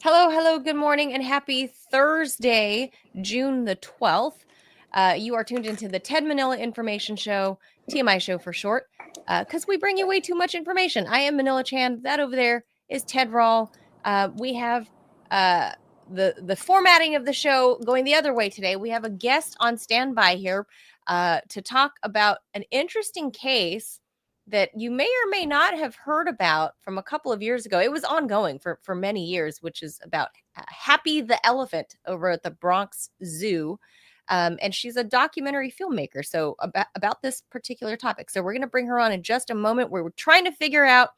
Hello, good morning, and happy Thursday, June the 12th. You are tuned into the Ted Manila Information Show, TMI Show for short, because we bring you way too much information. I am Manila Chan. That over there is Ted Rall. We have the formatting of the show going the other way today. We have a guest on standby here to talk about an interesting case that you may or may not have heard about from a couple of years ago. It was ongoing for many years, which is about Happy the elephant over at the Bronx Zoo. And she's a documentary filmmaker. So about this particular topic. So we're going to bring her on in just a moment. We're trying to figure out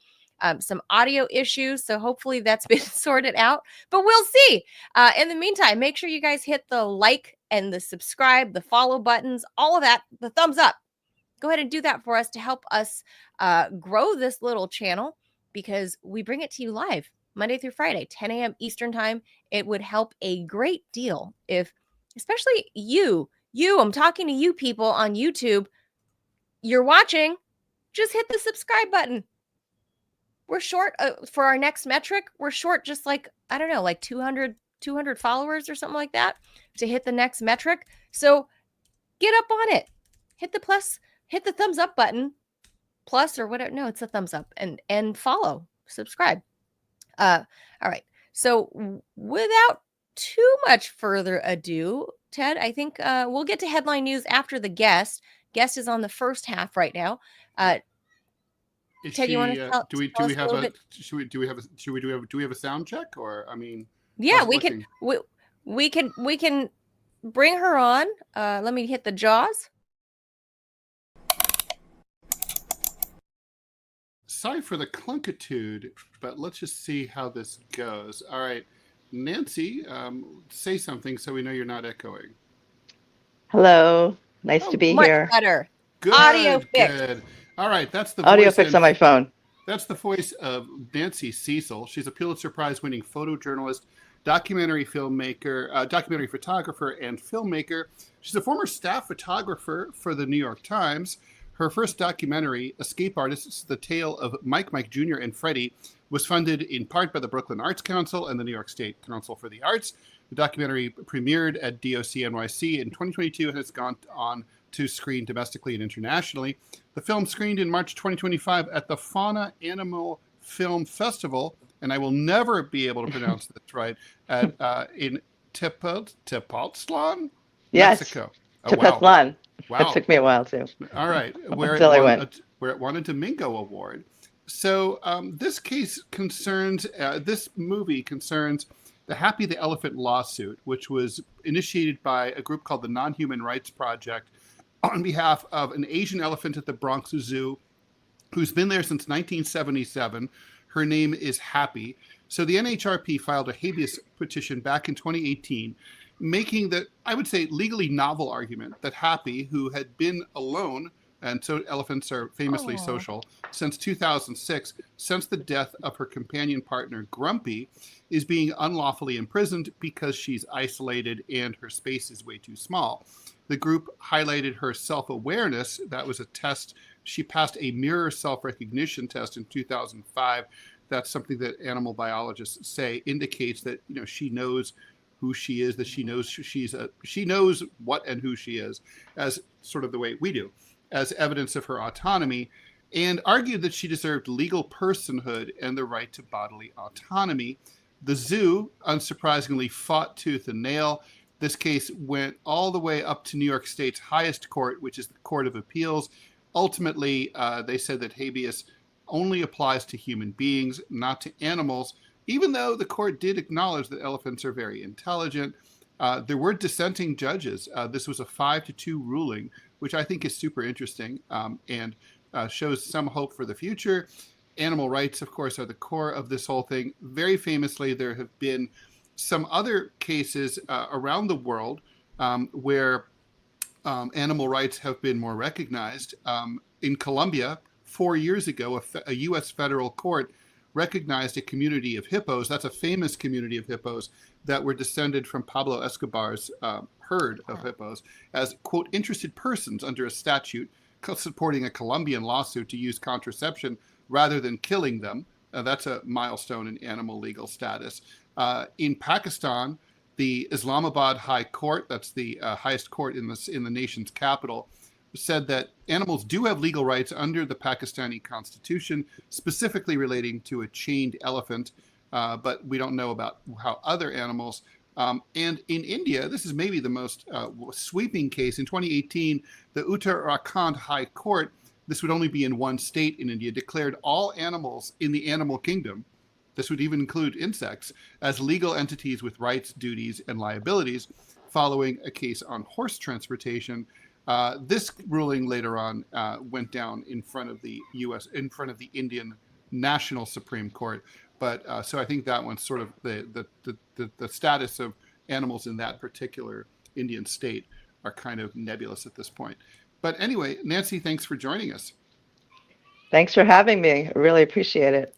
some audio issues. So hopefully that's been sorted out, but we'll see. In the meantime, make sure you guys hit the like and the subscribe, the follow buttons, all of that, the thumbs up. Go ahead and do that for us to help us grow this little channel, because we bring it to you live Monday through Friday, 10 a.m. Eastern time. It would help a great deal if, especially you, I'm talking to you people on YouTube, you're watching, just hit the subscribe button. We're short for our next metric. We're short just like, I don't know, like 200 followers or something like that to hit the next metric. So get up on it. Hit the plus. Hit the thumbs up button, plus or whatever. No, it's a thumbs up, and follow, subscribe. All right. So without too much further ado, Ted, I think we'll get to headline news after the guest. Guest is on the first half right now. Ted, you want to tell do we have a should we have a sound check, or I mean? Yeah, we can bring her on. Let me hit the jaws. Sorry for the clunkitude, but let's just see how this goes. All right, Nancy, say something so we know you're not echoing. Hello, nice to be here. Much better. Good. Audio fix. Good. All right, that's the audio fix on my phone. That's the voice of Nancy Cecil. She's a Pulitzer Prize-winning photojournalist, documentary filmmaker, documentary photographer, and filmmaker. She's a former staff photographer for the New York Times. Her first documentary, Escape Artists, The Tale of Mike Jr. and Freddie, was funded in part by the Brooklyn Arts Council and the New York State Council for the Arts. The documentary premiered at DOC NYC in 2022 and has gone on to screen domestically and internationally. The film screened in March 2025 at the Fauna Animal Film Festival, and I will never be able to pronounce this right, in Tepoztlan, Mexico. Oh, Tepoztlan. Wow. That took me a while too. All right, where it won a Domingo Award. So this movie concerns the Happy the Elephant lawsuit, which was initiated by a group called the Nonhuman Rights Project on behalf of an Asian elephant at the Bronx Zoo, who's been there since 1977. Her name is Happy. So the NhRP filed a habeas petition back in 2018, making the, I would say, legally novel argument that Happy, who had been alone, and so elephants are famously social, since 2006, since the death of her companion partner, Grumpy, is being unlawfully imprisoned because she's isolated and her space is way too small. The group highlighted her self-awareness. That was a test. She passed a mirror self-recognition test in 2005. That's something that animal biologists say indicates that, you know, she knows who she is, that she knows she knows what and who she is, as sort of the way we do, as evidence of her autonomy, and argued that she deserved legal personhood and the right to bodily autonomy. The zoo, unsurprisingly, fought tooth and nail. This case went all the way up to New York State's highest court, which is the Court of Appeals. Ultimately, they said that habeas only applies to human beings, not to animals, even though the court did acknowledge that elephants are very intelligent. There were dissenting judges. This was a 5-2 ruling, which I think is super interesting and shows some hope for the future. Animal rights, of course, are the core of this whole thing. Very famously, there have been some other cases around the world where animal rights have been more recognized. In Colombia, 4 years ago, a U.S. federal court recognized a community of hippos. That's a famous community of hippos that were descended from Pablo Escobar's herd of hippos as, quote, interested persons under a statute supporting a Colombian lawsuit to use contraception rather than killing them. That's a milestone in animal legal status. In Pakistan, the Islamabad High Court, that's the highest court in the nation's capital, said that animals do have legal rights under the Pakistani constitution, specifically relating to a chained elephant, but we don't know about how other animals. And in India, this is maybe the most sweeping case. In 2018, the Uttarakhand High Court, this would only be in one state in India, declared all animals in the animal kingdom, this would even include insects, as legal entities with rights, duties, and liabilities, following a case on horse transportation. This ruling later on went down in front of the Indian National Supreme Court. But so I think that one's sort of the status of animals in that particular Indian state are kind of nebulous at this point. But anyway, Nancy, thanks for joining us. Thanks for having me. I really appreciate it.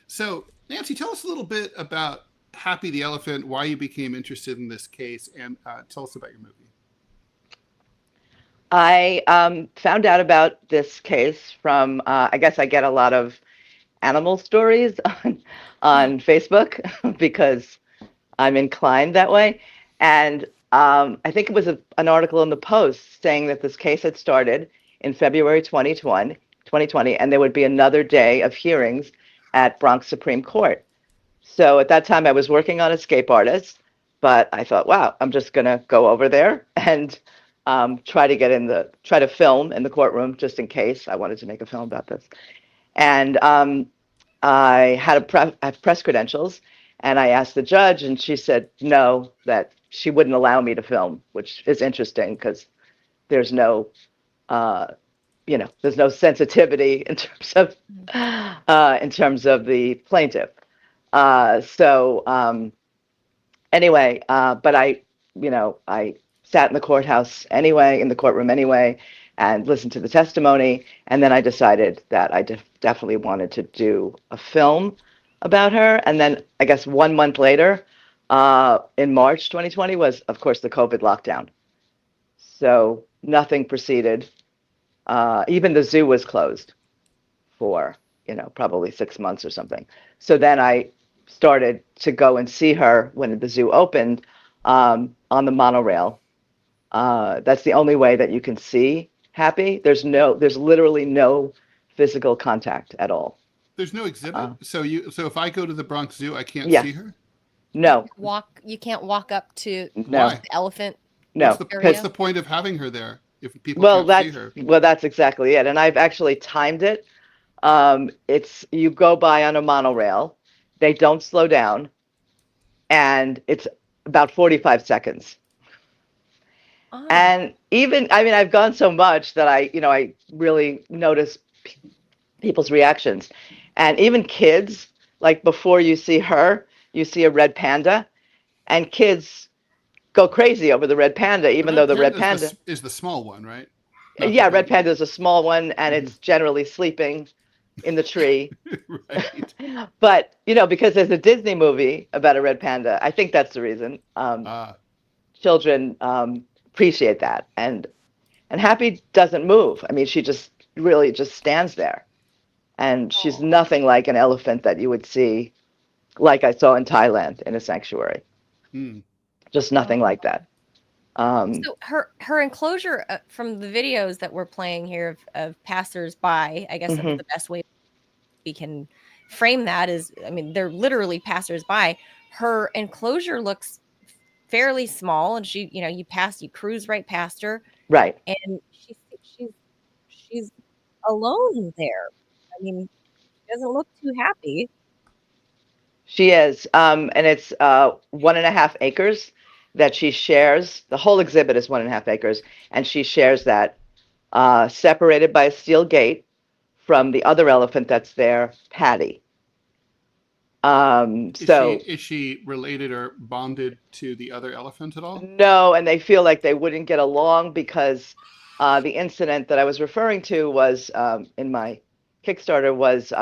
So, Nancy, tell us a little bit about Happy the Elephant, why you became interested in this case, and tell us about your movie. I found out about this case from, I guess I get a lot of animal stories on Facebook because I'm inclined that way. And I think it was an article in the Post saying that this case had started in February 2020, and there would be another day of hearings at Bronx Supreme Court. So at that time, I was working on Escape Artists, but I thought, wow, I'm just going to go over there and try to film in the courtroom just in case I wanted to make a film about this. And I had press credentials, and I asked the judge, and she said no, that she wouldn't allow me to film, which is interesting because there's no, there's no sensitivity in terms of the plaintiff. Anyway, but I sat in the courthouse anyway, in the courtroom anyway, and listened to the testimony. And then I decided that I definitely wanted to do a film about her. And then I guess 1 month later, in March 2020 was, of course, the COVID lockdown. So nothing proceeded. Even the zoo was closed for, probably 6 months or something. So then I started to go and see her when the zoo opened on the monorail. That's the only way that you can see Happy. There's literally no physical contact at all. There's no exhibit. So if I go to the Bronx Zoo, I can't see her? No. You can't walk up to the elephant. No. What's the point of having her there if people can't see her? Well, that's exactly it. And I've actually timed it. You go by on a monorail, they don't slow down, and it's about 45 seconds. Oh. And I've gone so much that I really notice people's reactions. And even kids, like before you see her, you see a red panda, and kids go crazy over the red panda, even though the red panda is the small one, right? Yeah, red panda is a small one, and it's generally sleeping in the tree. Right. But, because there's a Disney movie about a red panda, I think that's the reason. Children appreciate that. And Happy doesn't move. She just really just stands there. And she's nothing like an elephant that you would see, like I saw in Thailand in a sanctuary. Just nothing like that. So her enclosure from the videos that we're playing here of passers-by, I guess that's the best way we can frame that is, they're literally passers-by. Her enclosure looks fairly small, and you cruise right past her. Right. And she's alone there. She doesn't look too happy. She is. And it's 1.5 acres that she shares. The whole exhibit is 1.5 acres, and she shares that, separated by a steel gate from the other elephant that's there, Patty. Is she related or bonded to the other elephant at all? No, and they feel like they wouldn't get along because the incident that I was referring to was in my Kickstarter was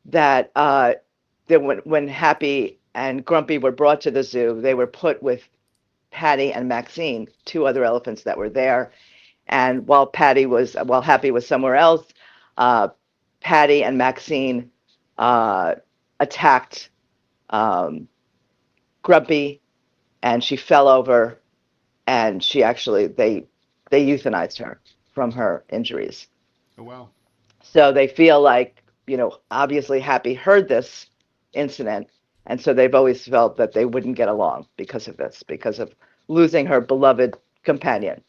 that when Happy and Grumpy were brought to the zoo, they were put with Patty and Maxine, 2 other elephants that were there. And while Happy was somewhere else, Patty and Maxine attacked grumpy, and she fell over, and she actually they euthanized her from her injuries. Oh, wow. So they feel like, obviously Happy heard this incident, and so they've always felt that they wouldn't get along because of this, because of losing her beloved companion.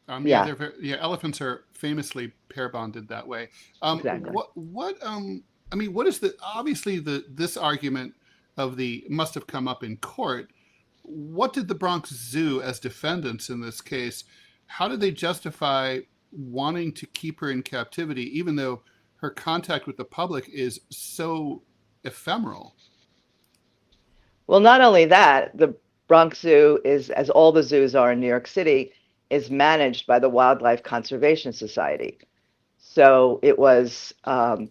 Yeah, elephants are famously pair bonded that way. Exactly. What is obviously this argument of must have come up in court. What did the Bronx Zoo, as defendants in this case, how did they justify wanting to keep her in captivity, even though her contact with the public is so ephemeral? Well, not only that, the Bronx Zoo is, as all the zoos are in New York City, is managed by the Wildlife Conservation Society. So it was, the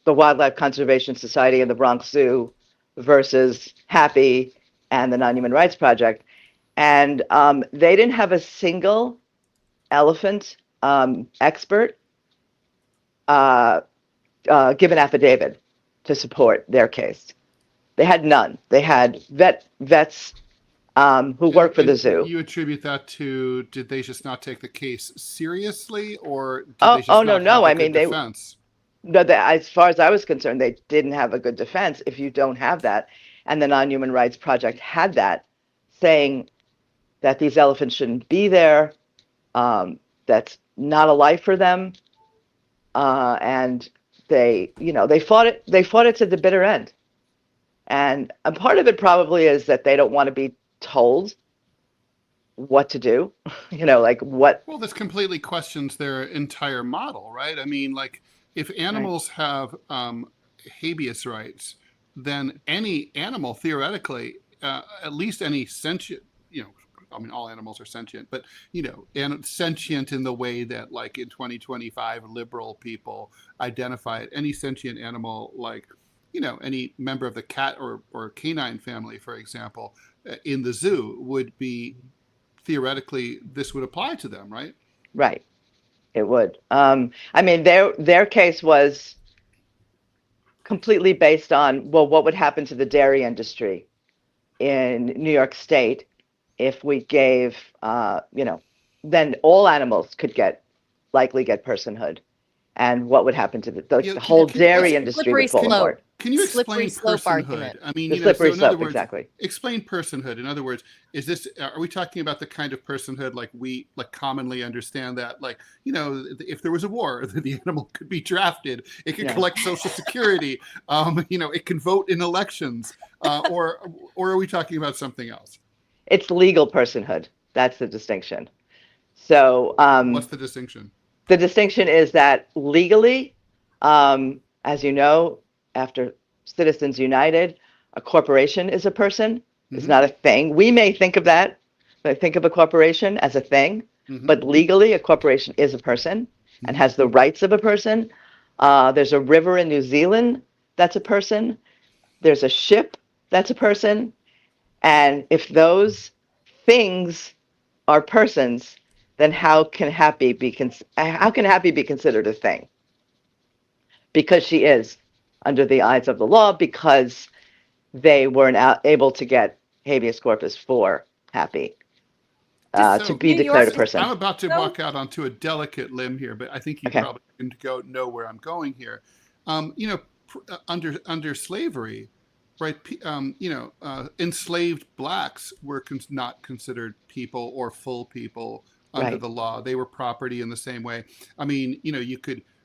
Wildlife Conservation Society and the Bronx Zoo versus Happy and the Nonhuman Rights Project. And they didn't have a single elephant expert give an affidavit to support their case. They had none. They had vets who work for the zoo. You attribute that to, did they just not take the case seriously, or did they just not have a good defense? As far as I was concerned, they didn't have a good defense. If you don't have that, and the Non-Human Rights Project had that, saying that these elephants shouldn't be there, that's not a life for them, and they fought it. They fought it to the bitter end, and a part of it probably is that they don't want to be told what to do. Well, this completely questions their entire model, right? I mean, like, if animals have habeas rights, then any animal theoretically, at least any sentient, all animals are sentient, but and sentient in the way that, like, in 2025 liberal people identify it, any sentient animal, like, any member of the cat or canine family, for example, in the zoo would be, theoretically, this would apply to them, right? Right. It would. Their case was completely based on, what would happen to the dairy industry in New York State if we gave, then all animals could likely get personhood, and what would happen to the whole dairy industry would fall apart. Can you explain personhood? I mean, the slippery slope, in other words, exactly. Explain personhood. In other words, are we talking about the kind of personhood like we commonly understand that, like, if there was a war, the animal could be drafted, it could collect Social Security, it can vote in elections, or are we talking about something else? It's legal personhood. That's the distinction. So, what's the distinction? The distinction is that legally, as you know, after Citizens United, a corporation is a person. It's not a thing. We may think of that, but think of a corporation as a thing, but legally a corporation is a person and has the rights of a person. There's a river in New Zealand that's a person. There's a ship that's a person. And if those things are persons, then how can Happy be considered a thing? Because she is, under the eyes of the law, because they weren't able to get habeas corpus for Happy to be declared a person. I'm about to walk out onto a delicate limb here, but I think you probably can know where I'm going here. Under slavery, right? Enslaved blacks were not considered people or full people under the law. They were property in the same way. I mean,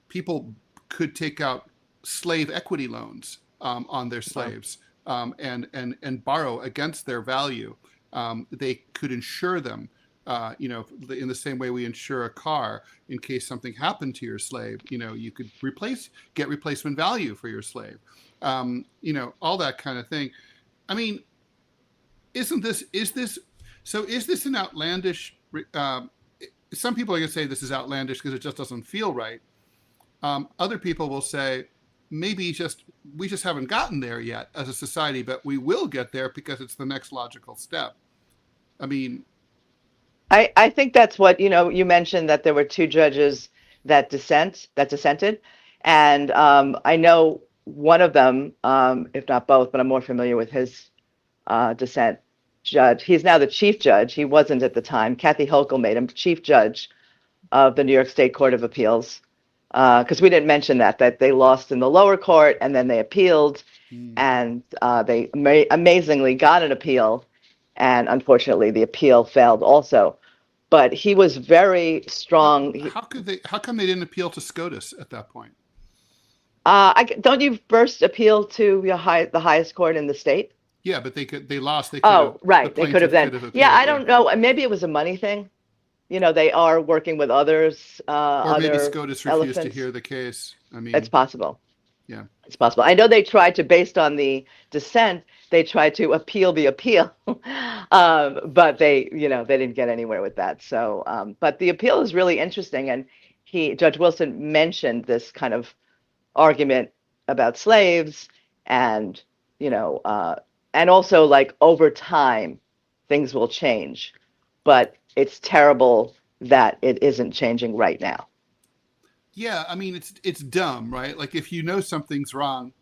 people could take out slave equity loans on their slaves and borrow against their value. They could insure them, in the same way we insure a car in case something happened to your slave. You could get replacement value for your slave. All that kind of thing. I mean, is this an outlandish? Some people are going to say this is outlandish because it just doesn't feel right. Other people will say, maybe we just haven't gotten there yet as a society, but we will get there because it's the next logical step. I mean, I think that's what, you mentioned that there were two judges that dissented. And I know one of them, if not both, but I'm more familiar with his dissent judge. He's now the chief judge. He wasn't at the time. Kathy Hochul made him chief judge of the New York State Court of Appeals, because we didn't mention that they lost in the lower court and then they appealed, and they amazingly got an appeal, and unfortunately the appeal failed also. But he was very strong. How come they didn't appeal to SCOTUS at that point? Don't you first appeal to the highest court in the state? Yeah, but they lost. They right. They could have then. Yeah, I don't know. Maybe it was a money thing. They are working with others. Or maybe SCOTUS refused to hear the case. I mean, it's possible. Yeah, it's possible. I know they tried to, based on the dissent, they tried to appeal the appeal, but they didn't get anywhere with that. So, but the appeal is really interesting, and Judge Wilson mentioned this kind of argument about slaves, and and also like over time, things will change, but it's terrible that it isn't changing right now. Yeah, I mean, it's dumb, right? Like, if you know something's wrong,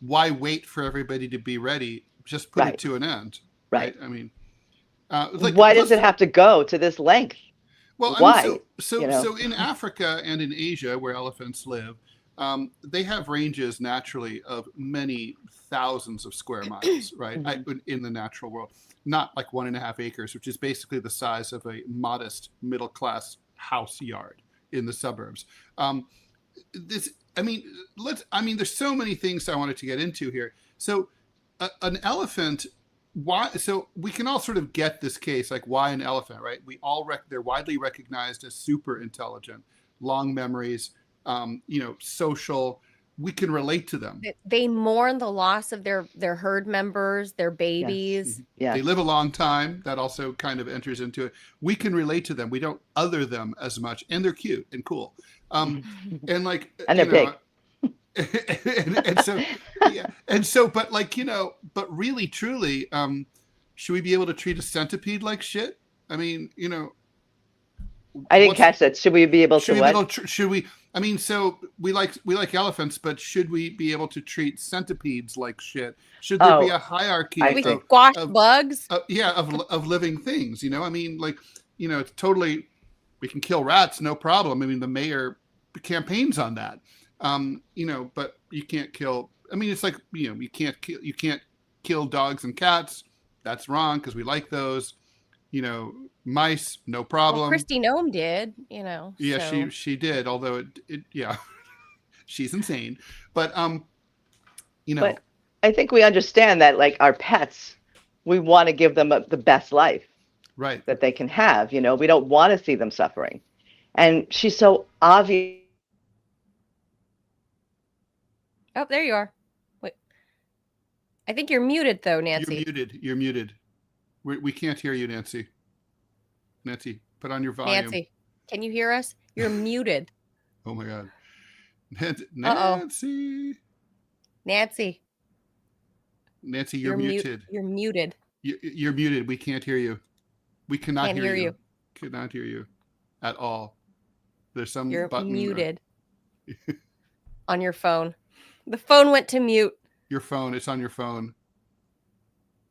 why wait for everybody to be ready? Just put it to an end, right? I mean, why does it have to go to this length? Well, why? I mean, so in Africa and in Asia, where elephants live, they have ranges naturally of many thousands of square miles, right? In the natural world, not like 1.5 acres, which is basically the size of a modest middle-class house yard in the suburbs. There's so many things I wanted to get into here. So an elephant, why? So we can all sort of get this case, like, why an elephant, right? They're widely recognized as super intelligent, long memories, social. We can relate to them. They mourn the loss of their herd members, their babies. Yes. They live a long time. That also kind of enters into it. We can relate to them. We don't other them as much, and they're cute and cool. And they're big. But really, truly, should we be able to treat a centipede like shit? I mean, I didn't catch that. Should we be able to? Should we? I mean, so we like elephants, but should we be able to treat centipedes like shit? Should there be a hierarchy? We squash bugs. Of living things. I mean, it's totally. We can kill rats, no problem. I mean, the mayor campaigns on that. But you can't kill. I mean, it's like you can't kill dogs and cats. That's wrong because we like those. Mice, no problem. Well, Kristi Noem did, Yeah, so. she did. Although she's insane. But But I think we understand that, like our pets, we want to give them the best life, right, that they can have. We don't want to see them suffering, and she's so obvious. Oh, there you are. Wait, I think you're muted though, Nancy. You're muted. We can't hear you, Nancy. Nancy, put on your volume. Nancy, can you hear us? You're muted. Oh my God. Nancy. Nancy, you're muted. You're muted. You're muted. We can't hear you. We cannot hear you. Cannot hear you at all. There's some You're button. Muted. On your phone. The phone went to mute. Your phone. It's on your phone.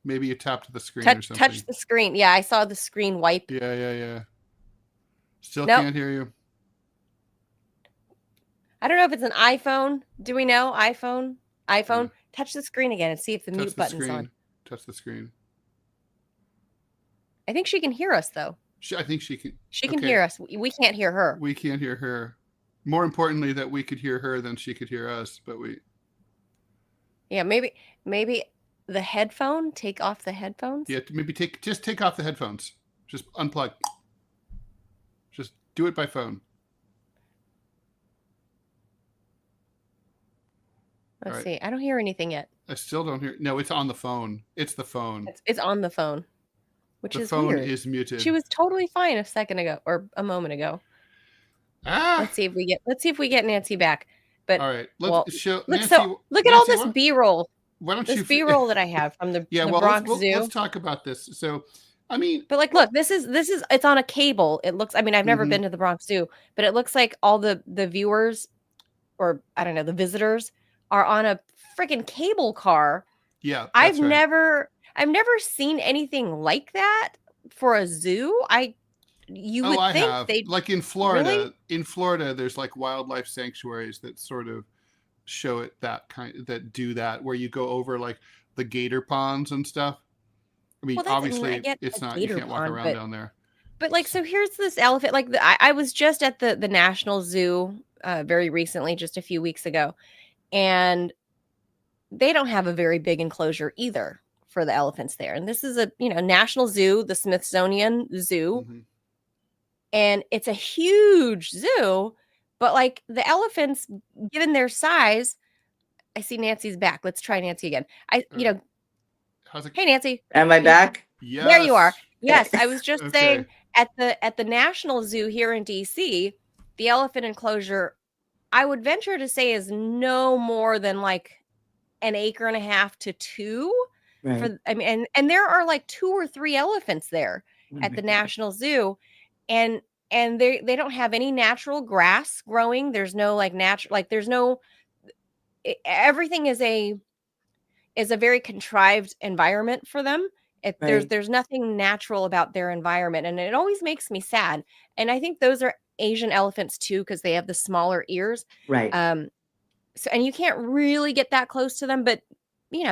Maybe you tapped the screen or something. Touch the screen. Yeah, I saw the screen wipe. Yeah. Still can't hear you. I don't know if it's an iPhone. Do we know? iPhone? Yeah. Touch the screen again and see if the mute button's on. Touch the screen. I think she can hear us, though. I think she can. She can hear us. We can't hear her. We can't hear her. More importantly, that we could hear her than she could hear us, but we... Yeah, maybe the headphone, take off the headphones? Yeah, maybe just take off the headphones. Just unplug. Just do it by phone. Let's see. I don't hear anything yet. I still don't hear. No, it's on the phone. It's the phone. It's on the phone, which is weird. The phone is muted. She was totally fine a second ago or a moment ago. Let's see if we get Nancy back. But all right, let's show Nancy. Look at all this B-roll. Why don't this B-roll that I have from the Bronx Zoo. Let's talk about this. So, I mean, but look, this is it's on a cable. It looks. I mean, I've never been to the Bronx Zoo, but it looks like all the viewers, or I don't know, the visitors are on a freaking cable car. Yeah, I've that's right. never seen anything like that for a zoo. You would I think have. they Like in Florida, really. there's like wildlife sanctuaries that sort of show it that do that, where you go over like the gator ponds and stuff. I mean, Well, I obviously get it's a not, you gator can't walk pond, around down there. but like, so here's this elephant. Like, I was just at the National Zoo very recently, just a few weeks ago, and they don't have a very big enclosure either for the elephants there. And this is a National Zoo, the Smithsonian Zoo, Mm-hmm. and it's a huge zoo. But like the elephants, given their size, I see Nancy's back. Let's try Nancy again. How's it? Hey Nancy, Am I back? Yes. there you are. Yes, I was just Okay. saying at the National Zoo here in DC, the elephant enclosure, I would venture to say, is no more than like an acre and a half to 2. Right. I mean, and there are like 2 or 3 elephants there at the Right. National Zoo, and they don't have any natural grass growing. There's no like natural, like there's no everything is a very contrived environment for them. Right. There's nothing natural about their environment, and it always makes me sad. And I think those are Asian elephants too, because they have the smaller ears. Right. So, and you can't really get that close to them, but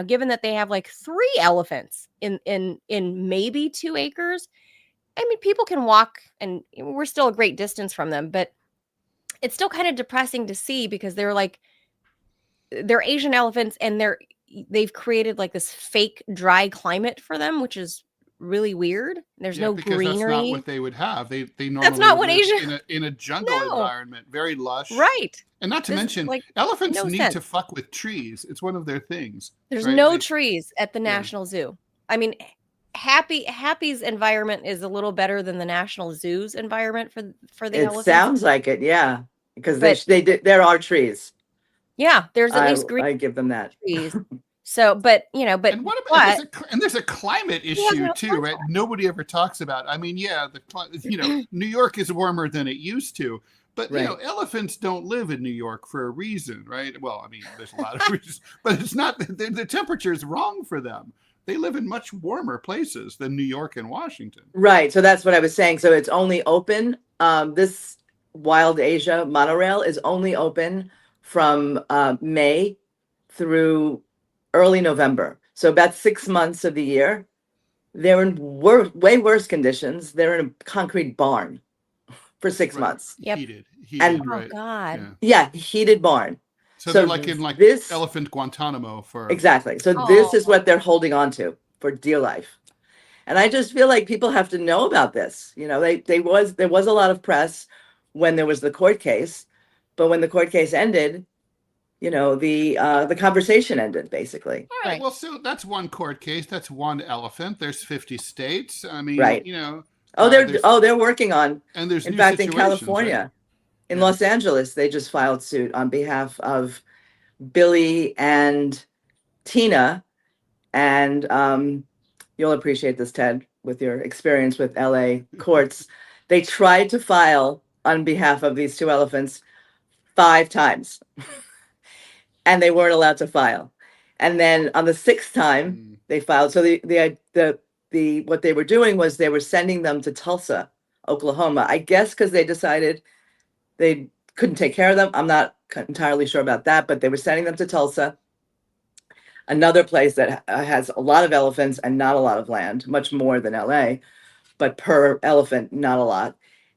given that they have like 3 elephants in maybe 2 acres, I mean, people can walk, and we're still a great distance from them, but it's still kind of depressing to see, because they're Asian elephants, and they've created like this fake dry climate for them, which is really weird. There's no because greenery. that's not what they would have. They normally That's not what live Asian. in a jungle No. environment, very lush. Right. And not to This, mention, like, elephants no need sense. to fuck with trees. It's one of their things. There's right? no trees at the Yeah. National Zoo. I mean, Happy's environment is a little better than the National Zoo's environment for the It elephants. sounds like it, yeah, because But- there are trees. Yeah, there's at least green I give them that. trees. So, but And what about there's a climate issue too, right? Nobody ever talks about. I mean, yeah, New York is warmer than it used to, but Right. Elephants don't live in New York for a reason, right? Well, I mean, there's a lot of reasons, but it's not the temperature is wrong for them. They live in much warmer places than New York and Washington. Right. So that's what I was saying. So it's only open. This Wild Asia monorail is only open from May through early November. So about 6 months of the year. They're in way worse conditions. They're in a concrete barn for 6 months. Yep. Heated, And- right? Oh God. Yeah, heated barn. So they're like in this elephant Guantanamo for exactly. So this is what they're holding on to for dear life. And I just feel like people have to know about this. There was a lot of press when there was the court case, but when the court case ended, the conversation ended basically. All right. Well, so that's one court case. That's one elephant. There's 50 states. I mean, Right. They're working on. And there's In new fact, in situations, California, right? in Los Angeles, they just filed suit on behalf of Billy and Tina. And you'll appreciate this, Ted, with your experience with LA courts. They tried to file on behalf of these 2 elephants 5 times, and they weren't allowed to file. And then on the 6th time, they filed. So what they were doing was they were sending them to Tulsa, Oklahoma. I guess because they decided they couldn't take care of them. I'm not entirely sure about that, but they were sending them to Tulsa, another place that has a lot of elephants and not a lot of land, much more than LA, but per elephant, not a lot.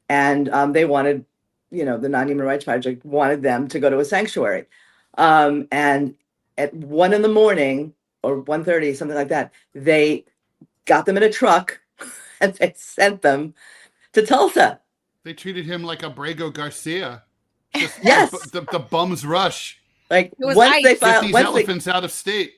And they wanted, the Nonhuman Rights Project wanted them to go to a sanctuary. And at 1 a.m. or 1:30, something like that, they got them in a truck and they sent them to Tulsa. They treated him like Abrego Garcia. Yes. The bums rush. Like It was once ice. they Get filed, these once elephants out of state.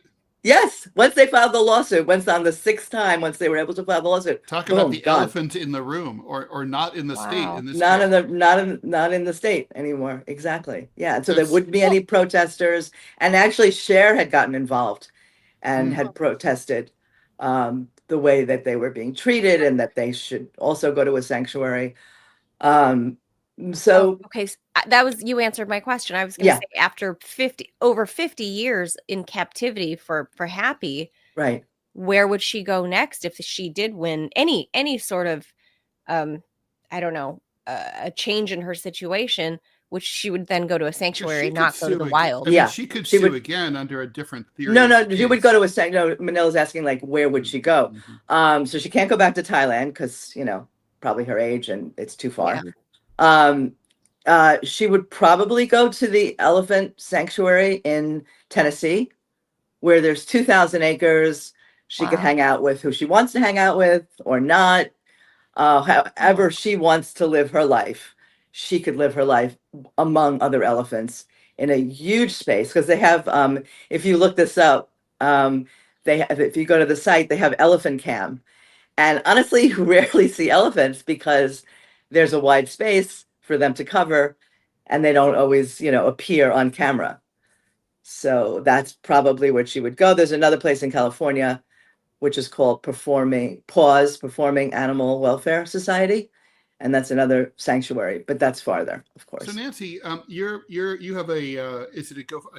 once they filed the lawsuit, once on the 6th time, once they were able to file the lawsuit, Talk boom, about the gone. elephant in the room, or not in the state. Wow. In this Not case. not in the state anymore. Exactly. Yeah. So there That's- wouldn't be any protesters. And actually Cher had gotten involved and had protested the way that they were being treated and that they should also go to a sanctuary. So okay, that was, you answered my question. I was going to say, after over 50 years in captivity for Happy, right. where would she go next if she did win any sort of I don't know, a change in her situation, which she would then go to a sanctuary, not go to the wild. I mean, she could sue again under a different theory. No, she would go to a no. Manila's asking, like, where would she go? So she can't go back to Thailand because, probably her age and it's too far. She would probably go to the elephant sanctuary in Tennessee, where there's 2,000 acres. She could hang out with who she wants to hang out with or not. However she wants to live her life, she could live her life among other elephants in a huge space. Because they have, if you look this up, if you go to the site, they have elephant cam. And honestly, you rarely see elephants because there's a wide space for them to cover, and they don't always, appear on camera. So that's probably where she would go. There's another place in California, which is called Performing Animal Welfare Society, and that's another sanctuary, but that's farther, of course. So Nancy, you have a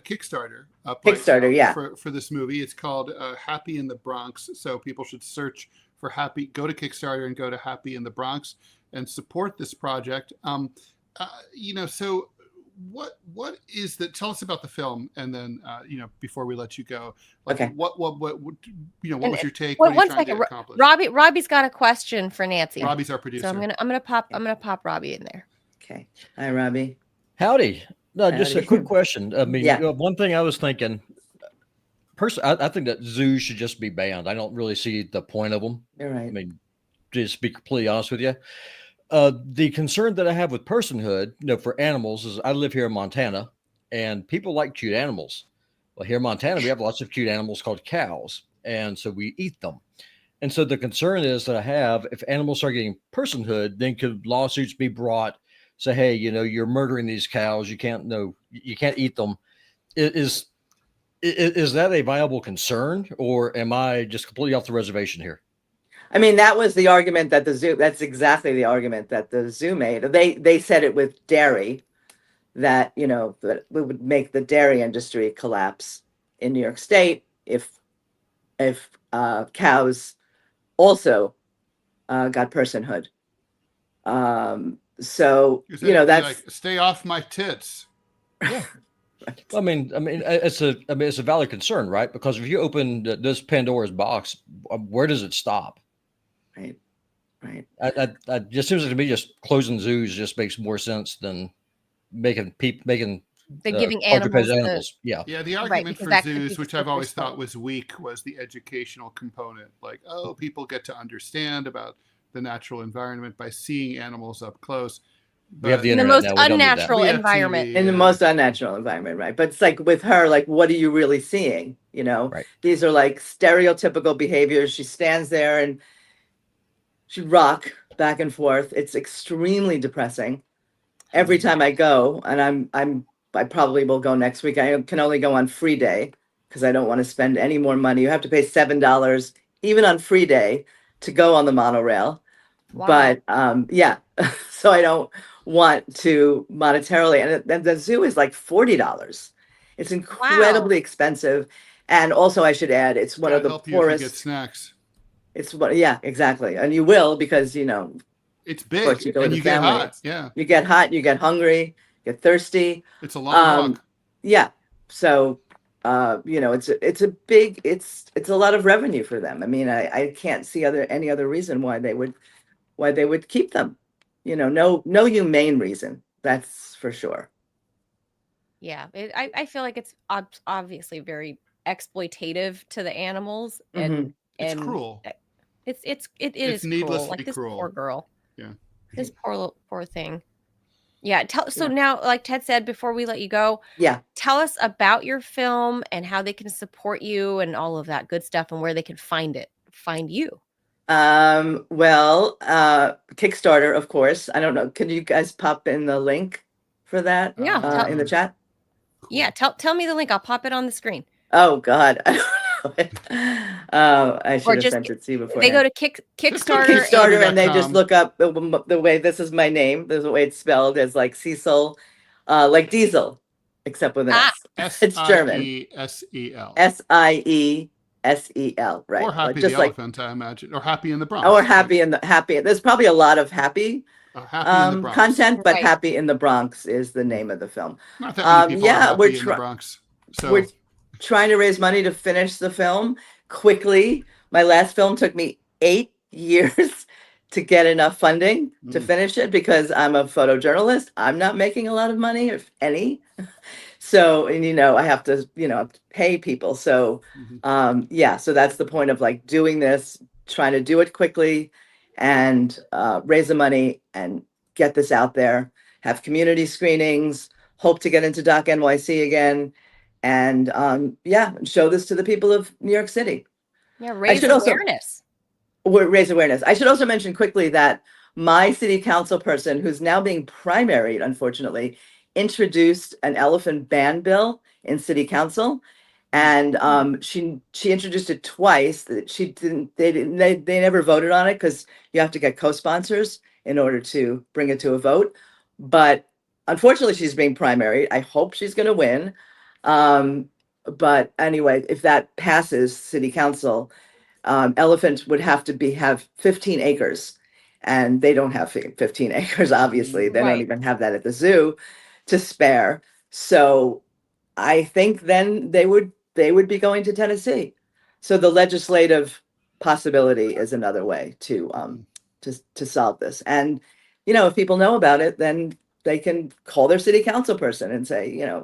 Kickstarter up Kickstarter, right yeah, for this movie. It's called Happy in the Bronx. So people should search for Happy, go to Kickstarter and go to Happy in the Bronx and support this project. So what is the, tell us about the film, and then before we let you go, like, okay, what was your take? Well, what are you one trying second, to accomplish? Robbie's got a question for Nancy. Robbie's our producer. So I'm gonna pop Robbie in there. Okay. Hi, Robbie. Howdy. No, just a quick question. I mean, one thing I was thinking, I think that zoos should just be banned. I don't really see the point of them. You're right. I mean, just to be completely honest with you. The concern that I have with personhood, for animals is I live here in Montana, and people like cute animals. Well, here in Montana, we have lots of cute animals called cows, and so we eat them. And so the concern is that I have, if animals start getting personhood, then could lawsuits be brought, say, hey, you're murdering these cows, you can't eat them. Is that a viable concern, or am I just completely off the reservation here? I mean, that was the argument that the zoo, that's exactly the argument that the zoo made. They said it with dairy, that, that it would make the dairy industry collapse in New York State if cows also got personhood. So, that's like, stay off my tits. Yeah. Right. I mean, it's a valid concern, right? Because if you open this Pandora's box, where does it stop? Right. I just seems like to me, just closing zoos just makes more sense than making giving animals. Yeah. The argument for zoos, which I've always thought was weak, was the educational component. Like, people get to understand about the natural environment by seeing animals up close. But we have the in the most unnatural environment. In the most unnatural environment, right? But it's like with her, like, what are you really seeing? Right. These are like stereotypical behaviors. She stands there and she rock back and forth. It's extremely depressing. Every time I go, and I probably will go next week. I can only go on free day because I don't want to spend any more money. You have to pay $7 even on free day to go on the monorail. Wow. But so I don't want to monetarily, and the zoo is like $40. It's incredibly expensive, and also I should add, it's one of the poorest. You get snacks. It's what, exactly, and you will, because it's big, and you get hot. Yeah, you get hot, you get hungry, you get thirsty. It's a long walk. Yeah, so it's a lot of revenue for them. I mean, I can't see any other reason why they would keep them. No humane reason, that's for sure. Yeah, I feel like it's obviously very exploitative to the animals, and it's cruel. It is needlessly cruel. Like this cruel. Poor girl. Yeah, this poor thing. Yeah. So now, like Ted said, before we let you go, tell us about your film and how they can support you and all of that good stuff, and where they can find you. Well, Kickstarter, of course. I don't know. Can you guys pop in the link for that? Yeah. In the chat? Yeah. Tell me the link. I'll pop it on the screen. Oh God. do it. I should have just- sent it to you before. They go to Kickstarter. Kickstarter and they just Kickstarter.com. look up the way this is my name. This is the way it's spelled as like Cecil, like Diesel, except with an S. It's German. Siesel. Siesel, right? Or Happy just the Elephant, I imagine. Or Happy in the Bronx. Or Happy in the Happy. There's probably a lot of happy Happy in the Bronx. content, but Right. Happy in the Bronx is the name of the film. Not that many people are happy we're in the Bronx. So we're trying to raise money to finish the film quickly. My last film took me 8 years to get enough funding to finish it because I'm a photojournalist. I'm not making a lot of money, if any. So, and I have to, pay people. So, so that's the point of like doing this, trying to do it quickly and raise the money and get this out there, have community screenings, hope to get into Doc NYC again. And show this to the people of New York City. Yeah, raise awareness. Raise awareness. I should also mention quickly that my city council person, who's now being primaried, unfortunately, introduced an elephant ban bill in city council, and she introduced it twice. They never voted on it because you have to get co-sponsors in order to bring it to a vote. But unfortunately, she's being primaried. I hope she's going to win. But anyway, if that passes city council, elephants would have to have 15 acres, and they don't have 15 acres. Obviously, they don't even have that at the zoo to spare. So I think then they would be going to Tennessee. So the legislative possibility is another way to solve this. And if people know about it, then they can call their city council person and say,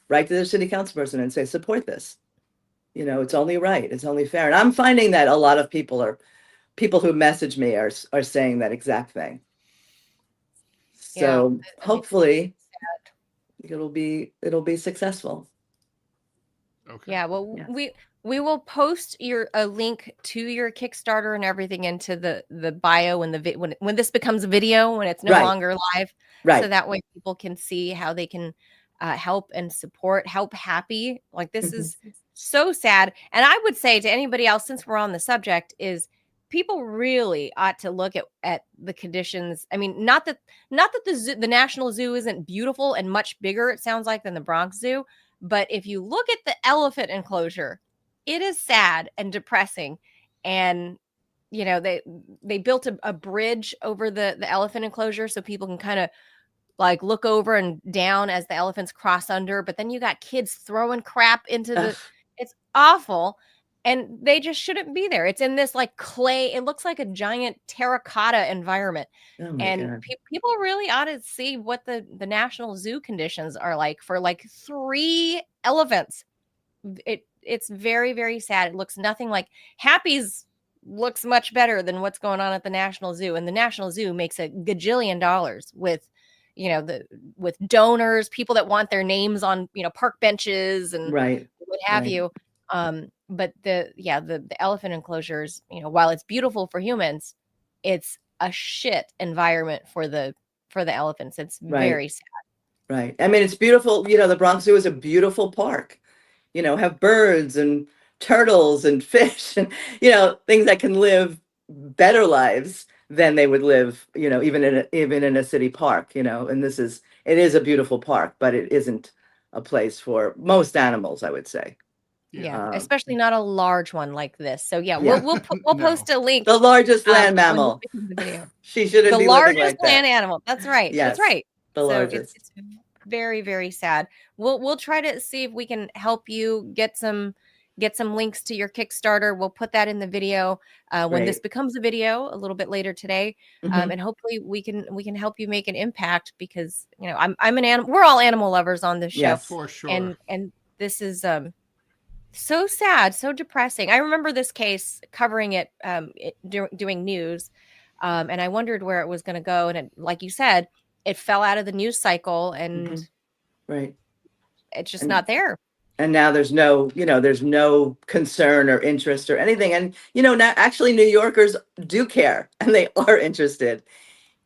write to their city council person and say, support this. It's only right. It's only fair. And I'm finding that a lot of people who message me are saying that exact thing. So hopefully it'll be successful. Okay. Yeah. Well, we will post a link to your Kickstarter and everything into the bio and when this becomes a video, when it's no longer live. Right. So that way people can see how they can help and support, help Happy. Like this is so sad. And I would say to anybody else, since we're on the subject, is people really ought to look at the conditions. I mean, not that the National Zoo isn't beautiful and much bigger, it sounds like, than the Bronx Zoo. But if you look at the elephant enclosure, it is sad and depressing. And, they built a bridge over the elephant enclosure so people can kind of like look over and down as the elephants cross under. But then you got kids throwing crap into it's awful. And they just shouldn't be there. It's in this like clay. It looks like a giant terracotta environment. And people really ought to see what the National Zoo conditions are like for like 3 elephants. It's very, very sad. It looks nothing like Happy's looks much better than what's going on at the National Zoo. And the National Zoo makes a gajillion dollars with, with donors, people that want their names on, park benches and what have you. But the elephant enclosures, while it's beautiful for humans, it's a shit environment for the elephants. It's very sad. Right. I mean, it's beautiful. The Bronx Zoo is a beautiful park. Have birds and turtles and fish and things that can live better lives than they would live, even in a city park. And it is a beautiful park, but it isn't a place for most animals, I would say. Yeah, especially not a large one like this. So we'll post a link. The largest land mammal. She shouldn't be living like that. The largest land animal. That's right. Yes, that's right. The largest. It's very, very sad. We'll try to see if we can help you get some links to your Kickstarter. We'll put that in the video when this becomes a video a little bit later today, and hopefully we can help you make an impact because I'm an animal. We're all animal lovers on this show, yes, for sure. And this is so sad, so depressing. I remember this case covering it, doing news, and I wondered where it was going to go. And like you said, it fell out of the news cycle, and it's just not there. And now there's no concern or interest or anything. And now actually New Yorkers do care and they are interested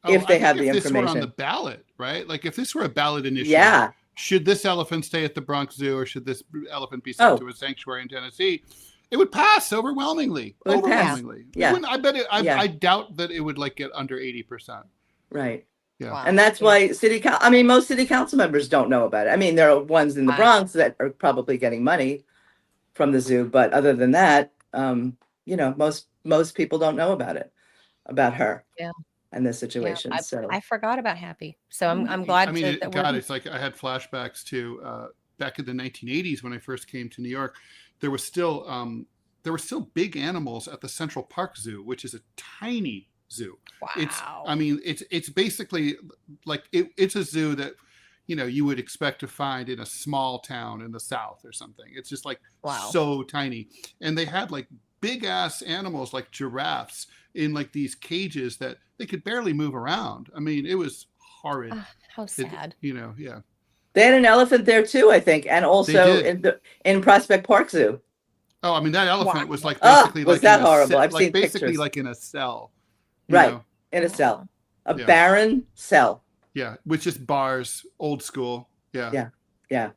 if they have the information. If this were on the ballot, right? Like if this were a ballot initiative. Should this elephant stay at the Bronx Zoo or should this elephant be sent to a sanctuary in Tennessee? It would pass overwhelmingly. It would pass. Overwhelmingly. Yeah. I bet it. Yeah. I doubt that it would like get under 80%. Right. Yeah. Wow. And that's why most city council members don't know about it. I mean, there are ones in the Wow. Bronx that are probably getting money from the zoo, but other than that, most people don't know about her. Yeah. And this situation. I forgot about Happy. So I'm glad that we're... it's like I had flashbacks to back in the 1980s when I first came to New York. There were still big animals at the Central Park Zoo, which is a tiny zoo. Wow. It's basically like it's a zoo that you would expect to find in a small town in the South or something. It's just like so tiny, and they had like big ass animals like giraffes in like these cages that they could barely move around. I mean, it was horrid. How sad. Yeah. They had an elephant there too, I think, and also in Prospect Park Zoo. Oh, I mean, that elephant was like basically was like that horrible? I've like seen basically pictures. like in a cell. Right. In a cell. A barren cell. Yeah, with just bars, old school. Yeah. Yeah.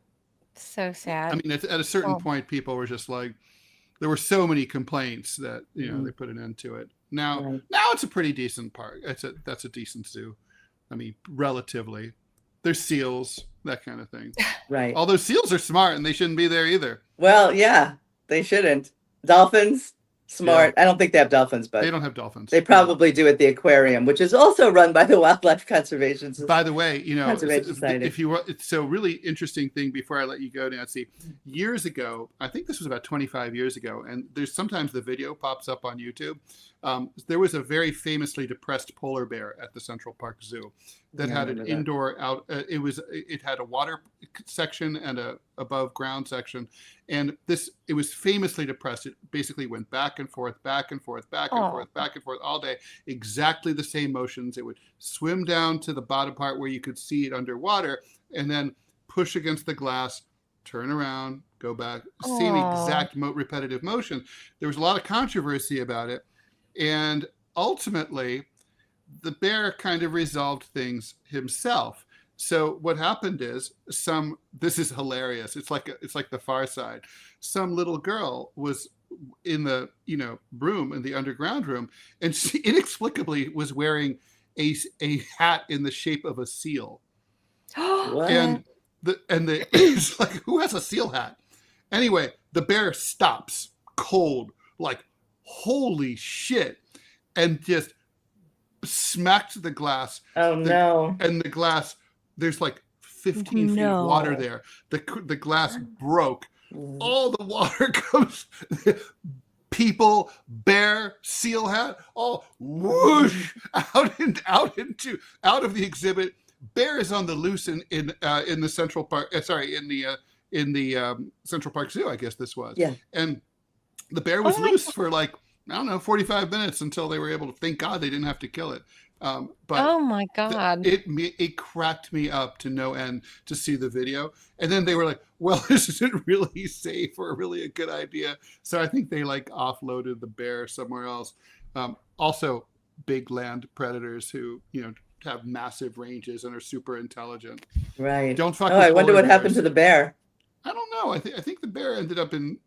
So sad. I mean, at a certain point, people were just like, there were so many complaints that they put an end to it. Now it's a pretty decent park. That's a decent zoo. I mean, relatively. There's seals, that kind of thing. Right. Although seals are smart and they shouldn't be there either. Well, yeah, they shouldn't. Dolphins, smart. I don't think they have dolphins, but they don't have dolphins. They probably do at the aquarium, which is also run by the Wildlife Conservation Society. By the way, Conservation Society. if you it's so really interesting thing before I let you go, Nancy. Years ago, I think this was about 25 years ago, and there's sometimes the video pops up on YouTube. There was a very famously depressed polar bear at the Central Park Zoo that had an indoor out. It had a water section and a above ground section, and it was famously depressed. It basically went back and forth, back and forth, back and forth, back and forth all day. Exactly the same motions. It would swim down to the bottom part where you could see it underwater, and then push against the glass, turn around, go back. Same exact repetitive motion. There was a lot of controversy about it. And ultimately, the bear kind of resolved things himself. So what happened is this is hilarious. It's like the Far Side. Some little girl was in the room, in the underground room, and she inexplicably was wearing a hat in the shape of a seal. What? And it's like, who has a seal hat? Anyway, the bear stops cold, like, holy shit, and just smacked the glass. No. And the glass, there's like 15 feet of water there. The glass broke. All the water comes, people, bear, seal hat, all whoosh out of the exhibit. Bear is on the loose in the Central Park. In the Central Park Zoo, I guess this was. Yeah. And the bear was loose for like, I don't know, 45 minutes until they were able to, thank God they didn't have to kill it. But oh my God. It cracked me up to no end to see the video. And then they were like, well, this isn't really safe or really a good idea. So I think they like offloaded the bear somewhere else. Also big land predators who, have massive ranges and are super intelligent. Right. Don't fuck. I wonder what happened to the bear. I don't know. I think the bear ended up in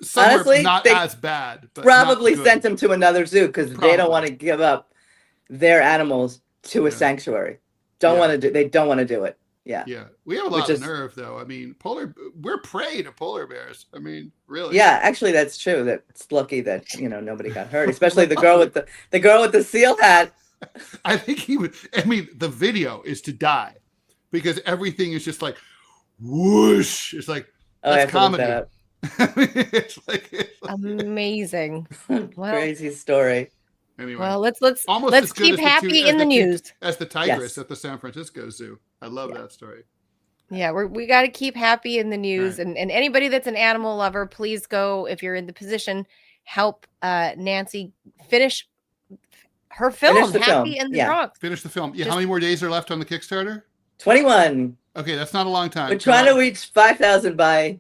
somewhere honestly, not as bad. But probably sent him to another zoo because they don't want to give up their animals to a sanctuary. They don't want to do it. Yeah. Yeah. We have a lot of nerve though. I mean, we're prey to polar bears. I mean, really. Yeah, actually that's true. That's lucky that, nobody got hurt, especially the girl with the seal hat. I think the video is to die because everything is just like whoosh. It's like, that's comedy. It's amazing. Crazy story. Anyway, well, let's keep happy in the news. As the tigress at the San Francisco Zoo. I love that story. Yeah, we got to keep happy in the news. Right. And anybody that's an animal lover, please go, if you're in the position, help Nancy finish her film, Happy in the Bronx. Finish the film. Yeah, how many more days are left on the Kickstarter? 21. Okay, that's not a long time. We're trying to reach 5,000 by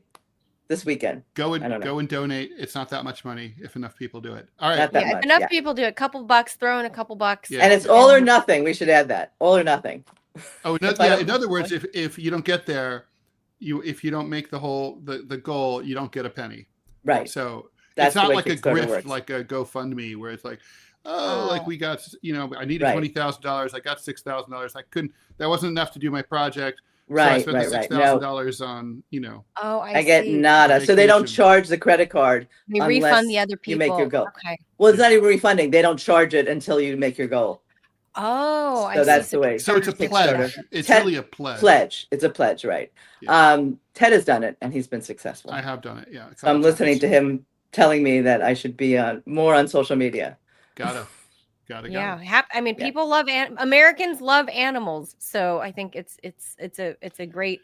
this weekend. Go and donate. It's not that much money if enough people do it. All right. If enough people do it, a couple bucks, throw in a couple bucks. Yeah. And it's all or nothing. We should add that. All or nothing. Oh, in other words, if you don't get there, if you don't make the goal, you don't get a penny. Right. So That's not the way like a Kickstarter grift, works. like a GoFundMe where it's like, oh, like we got, I needed Right. $20,000. I got $6,000. That wasn't enough to do my project. Right, So I spent the No, $6,000 on, Oh, I get see. nada. So they don't Vacation. charge the credit card They unless refund the other people. you make your goal. Okay. Well, it's not even refunding. They don't charge it until you make your goal. Oh, I So see. that's the way. So it's a pledge. It's Ted- really a pledge. Pledge. It's a pledge, right? Yeah. Ted has done it, and he's been successful. I have done it. Yeah. So I'm listening to him telling me that I should be more on social media. Gotta. Yeah. I mean, people love Americans love animals, so I think it's a great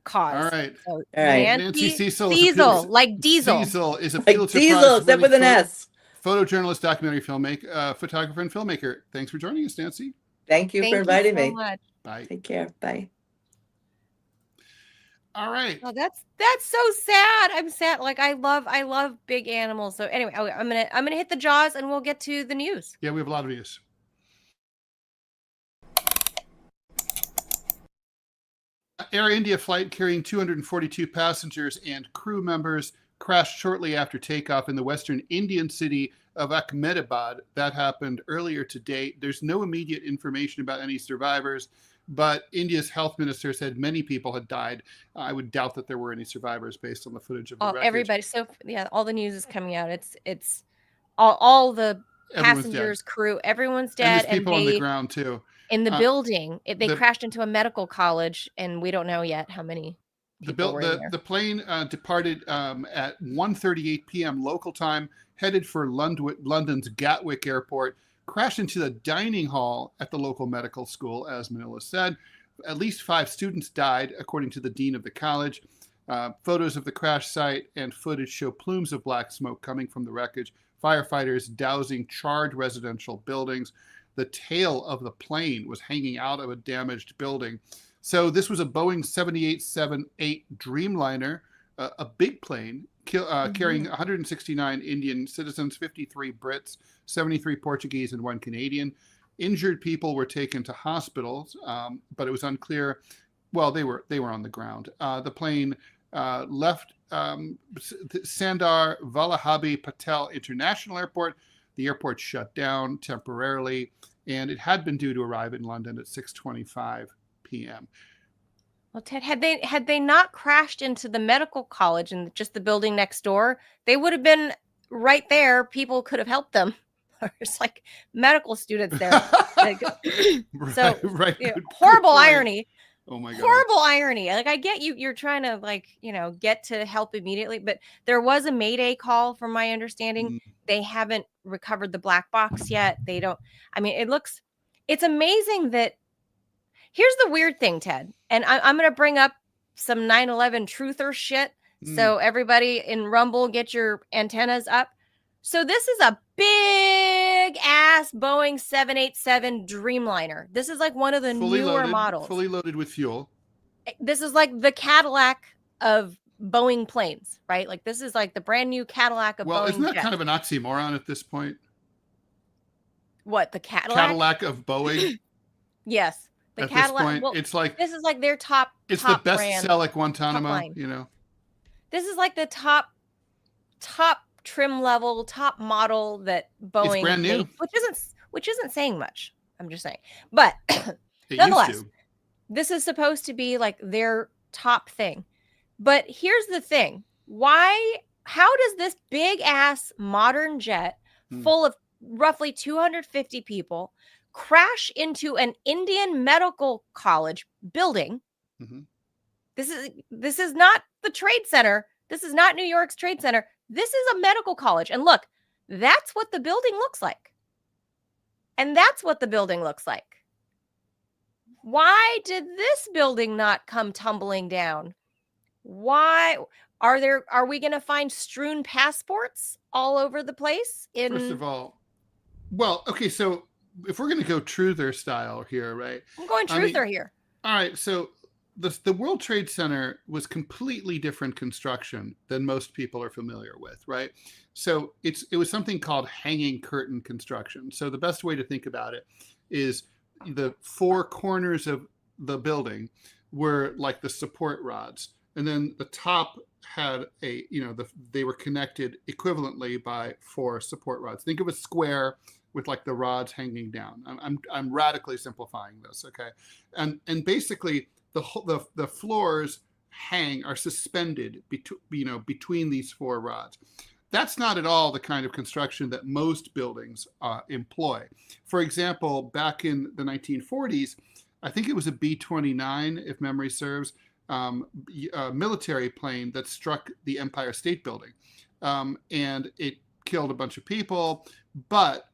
cause. All right. So, All right. Nancy Cecil. Diesel, like Diesel. Diesel is a Like Pulitzer Diesel, Prize except with an S. photojournalist, documentary filmmaker, photographer, and filmmaker. Thanks for joining us, Nancy. Thank you for inviting me. Much. Bye. Take care. Bye. All right. Oh, that's so sad. I'm sad. Like I love big animals. So anyway, I'm gonna hit the jaws and we'll get to the news. Yeah, we have a lot of news. Air India flight carrying 242 passengers and crew members crashed shortly after takeoff in the western Indian city of Ahmedabad. That happened earlier today. There's no immediate information about any survivors, but India's health minister said many people had died. I would doubt that there were any survivors based on the footage of the wreckage. Everybody. So yeah, all the news is coming out. It's all the passengers, crew, everyone's dead, and there's people on the ground too. In the building, they crashed into a medical college, and we don't know yet how many. The plane departed at 1:38 p.m. local time, headed for London's Gatwick Airport, crashed into the dining hall at the local medical school, as Manila said. At least 5 students died, according to the dean of the college. Photos of the crash site and footage show plumes of black smoke coming from the wreckage, firefighters dousing charred residential buildings. The tail of the plane was hanging out of a damaged building. So this was a Boeing 7878 Dreamliner, a big plane carrying 169 Indian citizens, 53 Brits, 73 Portuguese, and 1 Canadian. Injured people were taken to hospitals, but it was unclear. Well, they were on the ground. The plane left Sandar Vallabhbhai Patel International Airport. The airport shut down temporarily, and it had been due to arrive in London at 6:25 p.m. Well, Ted, had they not crashed into the medical college and just the building next door, they would have been right there. People could have helped them. There's like medical students there. Horrible irony. Oh my God. Horrible irony. Like I get you're trying to get to help immediately, but there was a Mayday call from my understanding. They haven't recovered the black box yet. They don't. I mean, it's amazing that. Here's the weird thing, Ted, and I'm going to bring up some 9/11 truther shit. So everybody in Rumble, get your antennas up. So this is a big ass Boeing 787 Dreamliner. This is like one of the newer models. Fully loaded with fuel. This is like the Cadillac of Boeing planes, right? Like this is like the brand new Cadillac of Boeing. Well, isn't that jets. kind of an oxymoron at this point? What, the Cadillac? Cadillac of Boeing? Yes. The at Cadillac. This point, well, it's like this is like their top. It's top the best brand, sell at Guantanamo, This is like the top trim level, top model that Boeing it's brand new. made, which isn't saying much. I'm just saying. But nonetheless, this is supposed to be like their top thing. But here's the thing. How does this big ass modern jet full of roughly 250 people crash into an Indian medical college building? This is not the Trade Center. This is not New York's Trade Center. This is a medical college. And look, that's what the building looks like. And that's what the building looks like. Why did this building not come tumbling down? Why are we going to find strewn passports all over the place? First of all, well, okay, so if we're going to go truther style here, right? I'm going truther here. All right, so the World Trade Center was completely different construction than most people are familiar with, right? So it was something called hanging curtain construction. So the best way to think about it is the 4 corners of the building were like the support rods, and then the top had they were connected equivalently by 4 support rods. Think of a square with like the rods hanging down. I'm radically simplifying this, okay? And basically the floors are suspended between these 4 rods. That's not at all the kind of construction that most buildings employ. For example, back in the 1940s, I think it was a B-29, if memory serves, a military plane that struck the Empire State Building, and it killed a bunch of people. But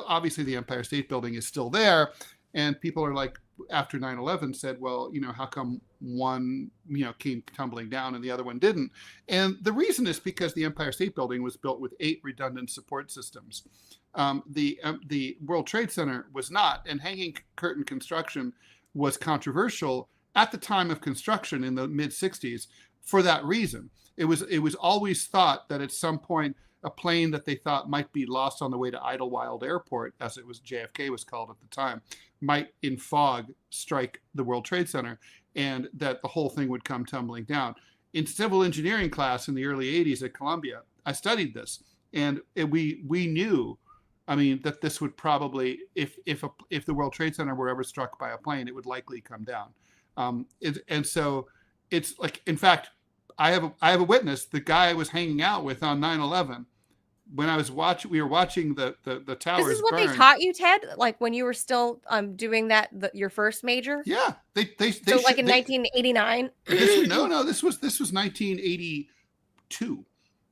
obviously the Empire State Building is still there, and people are like, after 9/11, said, well, how come one came tumbling down and the other one didn't? And the reason is because the Empire State Building was built with 8 redundant support systems. The World Trade Center was not, and hanging curtain construction was controversial at the time of construction in the mid-60s for that reason. It was always thought that at some point a plane that they thought might be lost on the way to Idlewild Airport, as it was JFK was called at the time, might in fog strike the World Trade Center, and that the whole thing would come tumbling down. In civil engineering class in the early 80s at Columbia, I studied this, and we knew, that this would probably, if the World Trade Center were ever struck by a plane, it would likely come down. And so it's like, in fact, I have a witness. The guy I was hanging out with on 9/11, when we were watching the towers. This is what burn. they taught you, Ted? Like when you were still doing that, your first major? Yeah, they so like in 1989. No, this was 1982,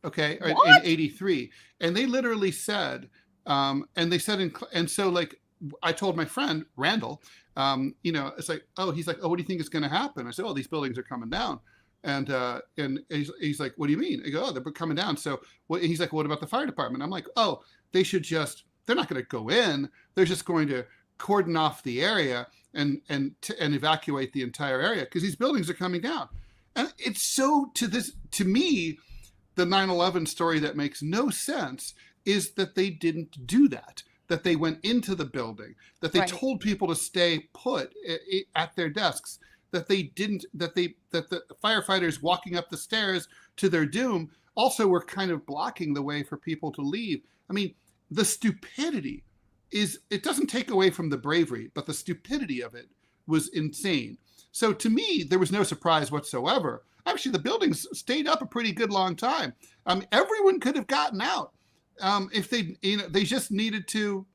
okay, or What? in 83, and they literally said, and so like I told my friend Randall, it's like, he's like, what do you think is going to happen? I said, these buildings are coming down. And he's like, what do you mean? I go, they're coming down. So he's like, what about the fire department? I'm like, they're not going to go in. They're just going to cordon off the area and evacuate the entire area because these buildings are coming down. And it's so, to me, the 9/11 story that makes no sense is that they didn't do that they went into the building, that they told people to stay put at their desks, that the firefighters walking up the stairs to their doom also were kind of blocking the way for people to leave. The stupidity it doesn't take away from the bravery, but the stupidity of it was insane. So to me, there was no surprise whatsoever. Actually, the buildings stayed up a pretty good long time. Everyone could have gotten out if they just needed to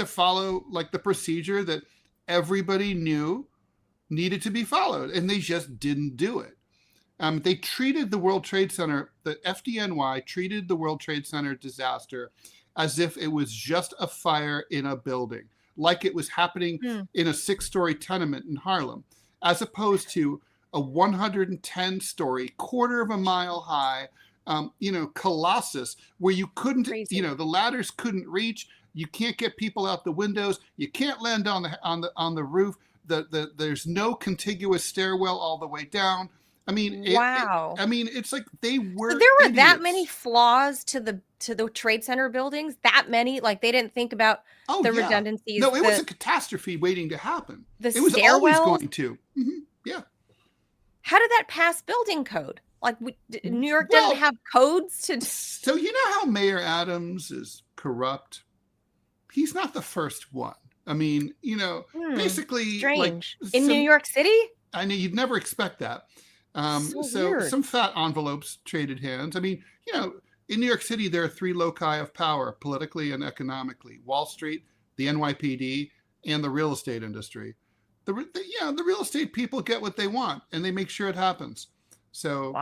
follow like the procedure that everybody knew needed to be followed, and they just didn't do it. They treated the World Trade Center, the FDNY treated the World Trade Center disaster as if it was just a fire in a building, like it was happening in a 6-story tenement in Harlem, as opposed to a 110-story, quarter of a mile high, colossus where you couldn't, the ladders couldn't reach. You can't get people out the windows. You can't land on the roof. There's no contiguous stairwell all the way down. Wow. It's like they were. So there were idiots. that many flaws to the Trade Center buildings. That many, like they didn't think about the redundancies. No, it was a catastrophe waiting to happen. It was always going to. Mm-hmm. Yeah. How did that pass building code? Like New York doesn't have codes to. So you know how Mayor Adams is corrupt? He's not the first one. Basically, strange. In New York City? I know you'd never expect that. So some fat envelopes traded hands. In New York City, there are 3 loci of power, politically and economically: Wall Street, the NYPD, and the real estate industry. The real estate people get what they want, and they make sure it happens. So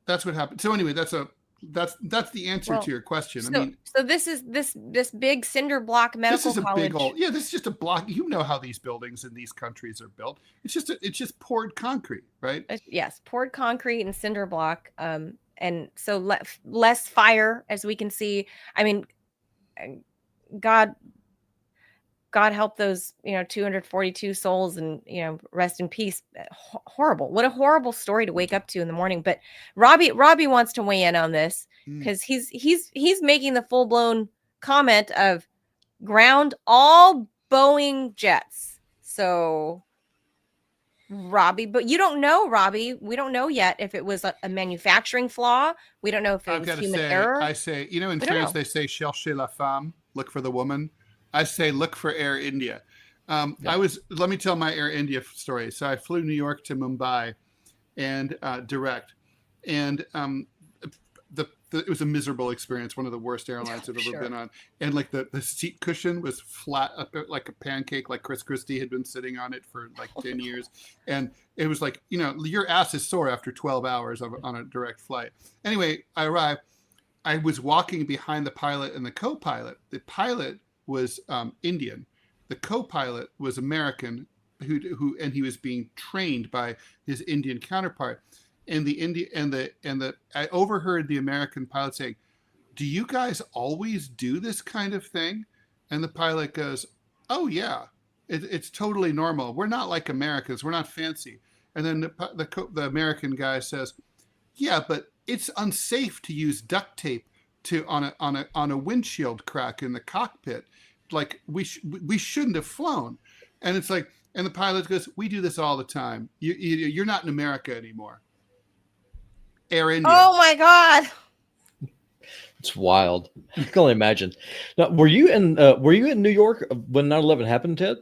that's what happened. So anyway, that's the answer to your question. So this is this big cinder block medical college. This is just a block. You know how these buildings in these countries are built. It's just poured concrete, right? Yes, poured concrete and cinder block. And so less fire, as we can see. God help those 242 souls, and rest in peace. Horrible. What a horrible story to wake up to in the morning. But Robbie wants to weigh in on this because he's making the full-blown comment of ground all Boeing jets. So Robbie, but you don't know, Robbie. We don't know yet if it was a manufacturing flaw. We don't know if it I've was got to human say, error. I say, you know, in We don't France know. they say cherchez la femme, look for the woman. I say look for Air India. Let me tell my Air India story. So I flew New York to Mumbai and direct, and it was a miserable experience, one of the worst airlines I've ever been on. And like the seat cushion was flat up like a pancake, like Chris Christie had been sitting on it for like 10 years. And it was like, you know, your ass is sore after 12 hours on a direct flight. Anyway, I arrived. I was walking behind the pilot and the co-pilot. The pilot was Indian. The co-pilot was American, and he was being trained by his Indian counterpart. And I overheard the American pilot saying, "Do you guys always do this kind of thing?" And the pilot goes, "Oh yeah, it's totally normal. We're not like Americans. We're not fancy." And then the American guy says, "Yeah, but it's unsafe to use duct tape on a windshield crack in the cockpit. Like we shouldn't have flown." And it's like, and the pilot goes, "We do this all the time. You're not in America anymore." Air India. Oh my God. It's wild. I can only imagine. Now, were you in New York when 9/11 happened, Ted?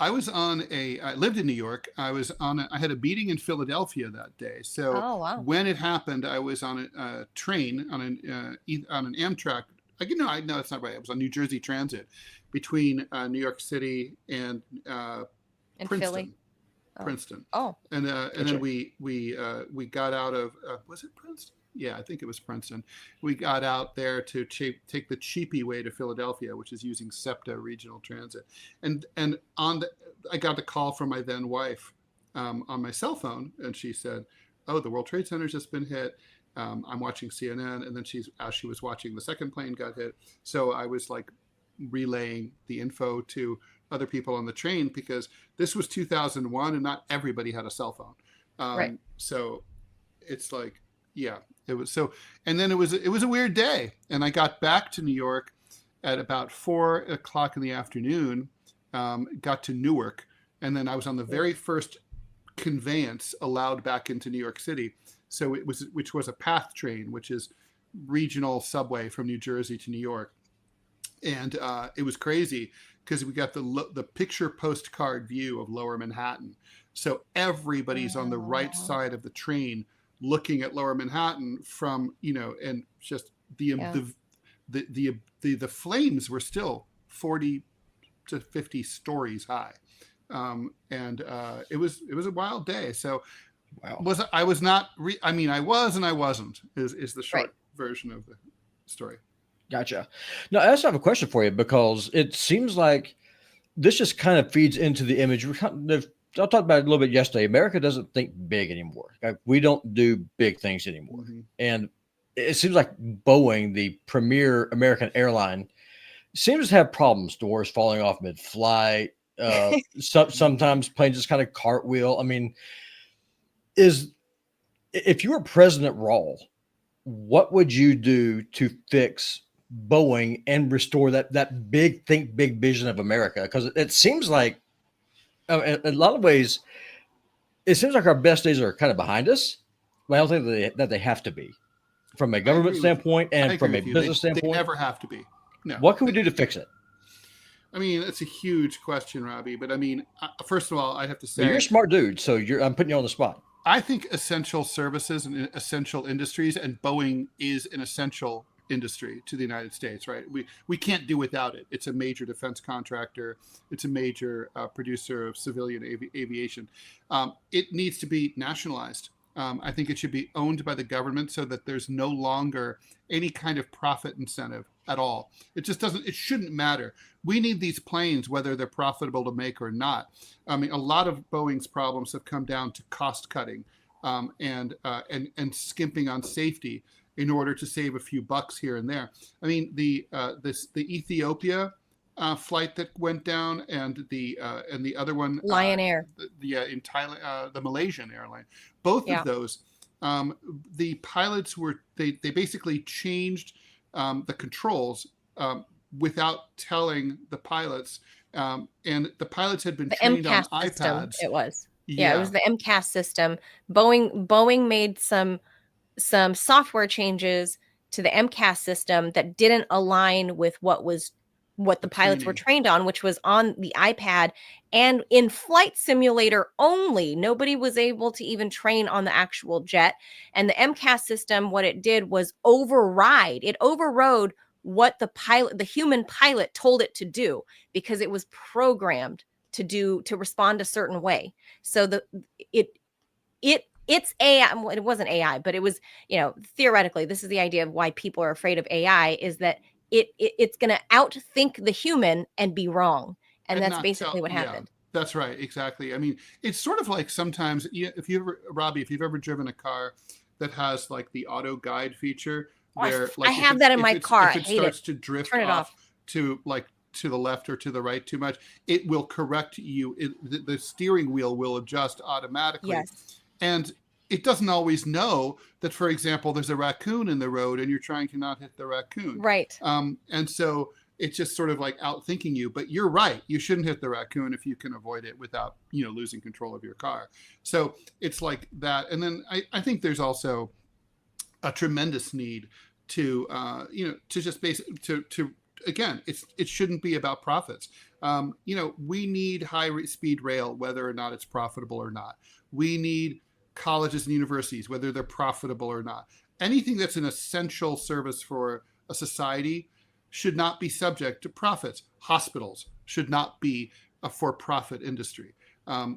I lived in New York. I had a meeting in Philadelphia that day. So when it happened, I was on a train on an Amtrak. I know that's not right. I was on New Jersey Transit between New York City and Princeton. Philly. Princeton. Oh. And then we got out of was it Princeton? Yeah, I think it was Princeton. We got out there to take the cheapy way to Philadelphia, which is using SEPTA Regional Transit. And I got the call from my then wife on my cell phone, and she said, "Oh, the World Trade Center's just been hit. I'm watching CNN." And then as she was watching, the second plane got hit. So I was like relaying the info to other people on the train, because this was 2001 and not everybody had a cell phone. Right. So it's like, yeah, it was so, and then it was a weird day. And I got back to New York at about 4:00 in the afternoon, got to Newark. And then I was on the very first conveyance allowed back into New York City. So which was a PATH train, which is regional subway from New Jersey to New York. And it was crazy because we got the picture postcard view of Lower Manhattan. So everybody's on the right side of the train looking at Lower Manhattan from, and just the flames were still 40 to 50 stories high. And it was a wild day. So I was not, I was and I wasn't is the short version of the story. Gotcha. Now, I also have a question for you, because it seems like this just kind of feeds into the image. I talked about it a little bit yesterday. America doesn't think big anymore. Like, we don't do big things anymore. Mm-hmm. And it seems like Boeing, the premier American airline, seems to have problems. Doors falling off mid-flight. Sometimes planes just kind of cartwheel. I mean, if you were President Rall, what would you do to fix Boeing and restore that big vision of America? Because it seems like, in a lot of ways, it seems like our best days are kind of behind us. But I don't think that they have to be, from a government standpoint and from a business standpoint. They never have to be. No. What can we do to fix it? I mean, it's a huge question, Robbie. But I mean, first of all, I have to say, you're a smart dude, so I'm putting you on the spot. I think essential services and essential industries, and Boeing is an essential industry to the United States, right? We can't do without it. It's a major defense contractor. It's a major producer of civilian aviation. It needs to be nationalized. I think it should be owned by the government so that there's no longer any kind of profit incentive at all. It shouldn't matter. We need these planes, whether they're profitable to make or not. I mean, a lot of Boeing's problems have come down to cost cutting and skimping on safety in order to save a few bucks here and there. I mean, the Ethiopia flight that went down, and the other one, Lion Air, in Thailand, the Malaysian airline, both of those, the pilots they basically changed the controls without telling the pilots, and the pilots had been trained on iPads. It was Yeah, it was the MCAS system. Boeing made some software changes to the MCAS system that didn't align with what the pilots were trained on, which was on the iPad and in flight simulator only. Nobody was able to even train on the actual jet. And the MCAS system, what it did was it overrode what the human pilot told it to do, because it was programmed to respond a certain way. So it's AI. Well, it wasn't AI, but it was, theoretically, this is the idea of why people are afraid of AI, is that it's going to outthink the human and be wrong. And that's basically what happened. Yeah, that's right. Exactly. I mean, it's sort of like sometimes if you've ever driven a car that has like the auto guide feature, where I have that in my car. If it starts to drift off to the left or to the right too much, it will correct you. The steering wheel will adjust automatically. Yes. And it doesn't always know that, for example, there's a raccoon in the road and you're trying to not hit the raccoon. Right. And so it's just sort of like outthinking you. But you're right. You shouldn't hit the raccoon if you can avoid it without, losing control of your car. So it's like that. And then I think there's also a tremendous need to, to just again, it shouldn't be about profits. We need high-speed rail, whether or not it's profitable or not. We need colleges and universities, whether they're profitable or not. Anything that's an essential service for a society should not be subject to profits. Hospitals should not be a for-profit industry. I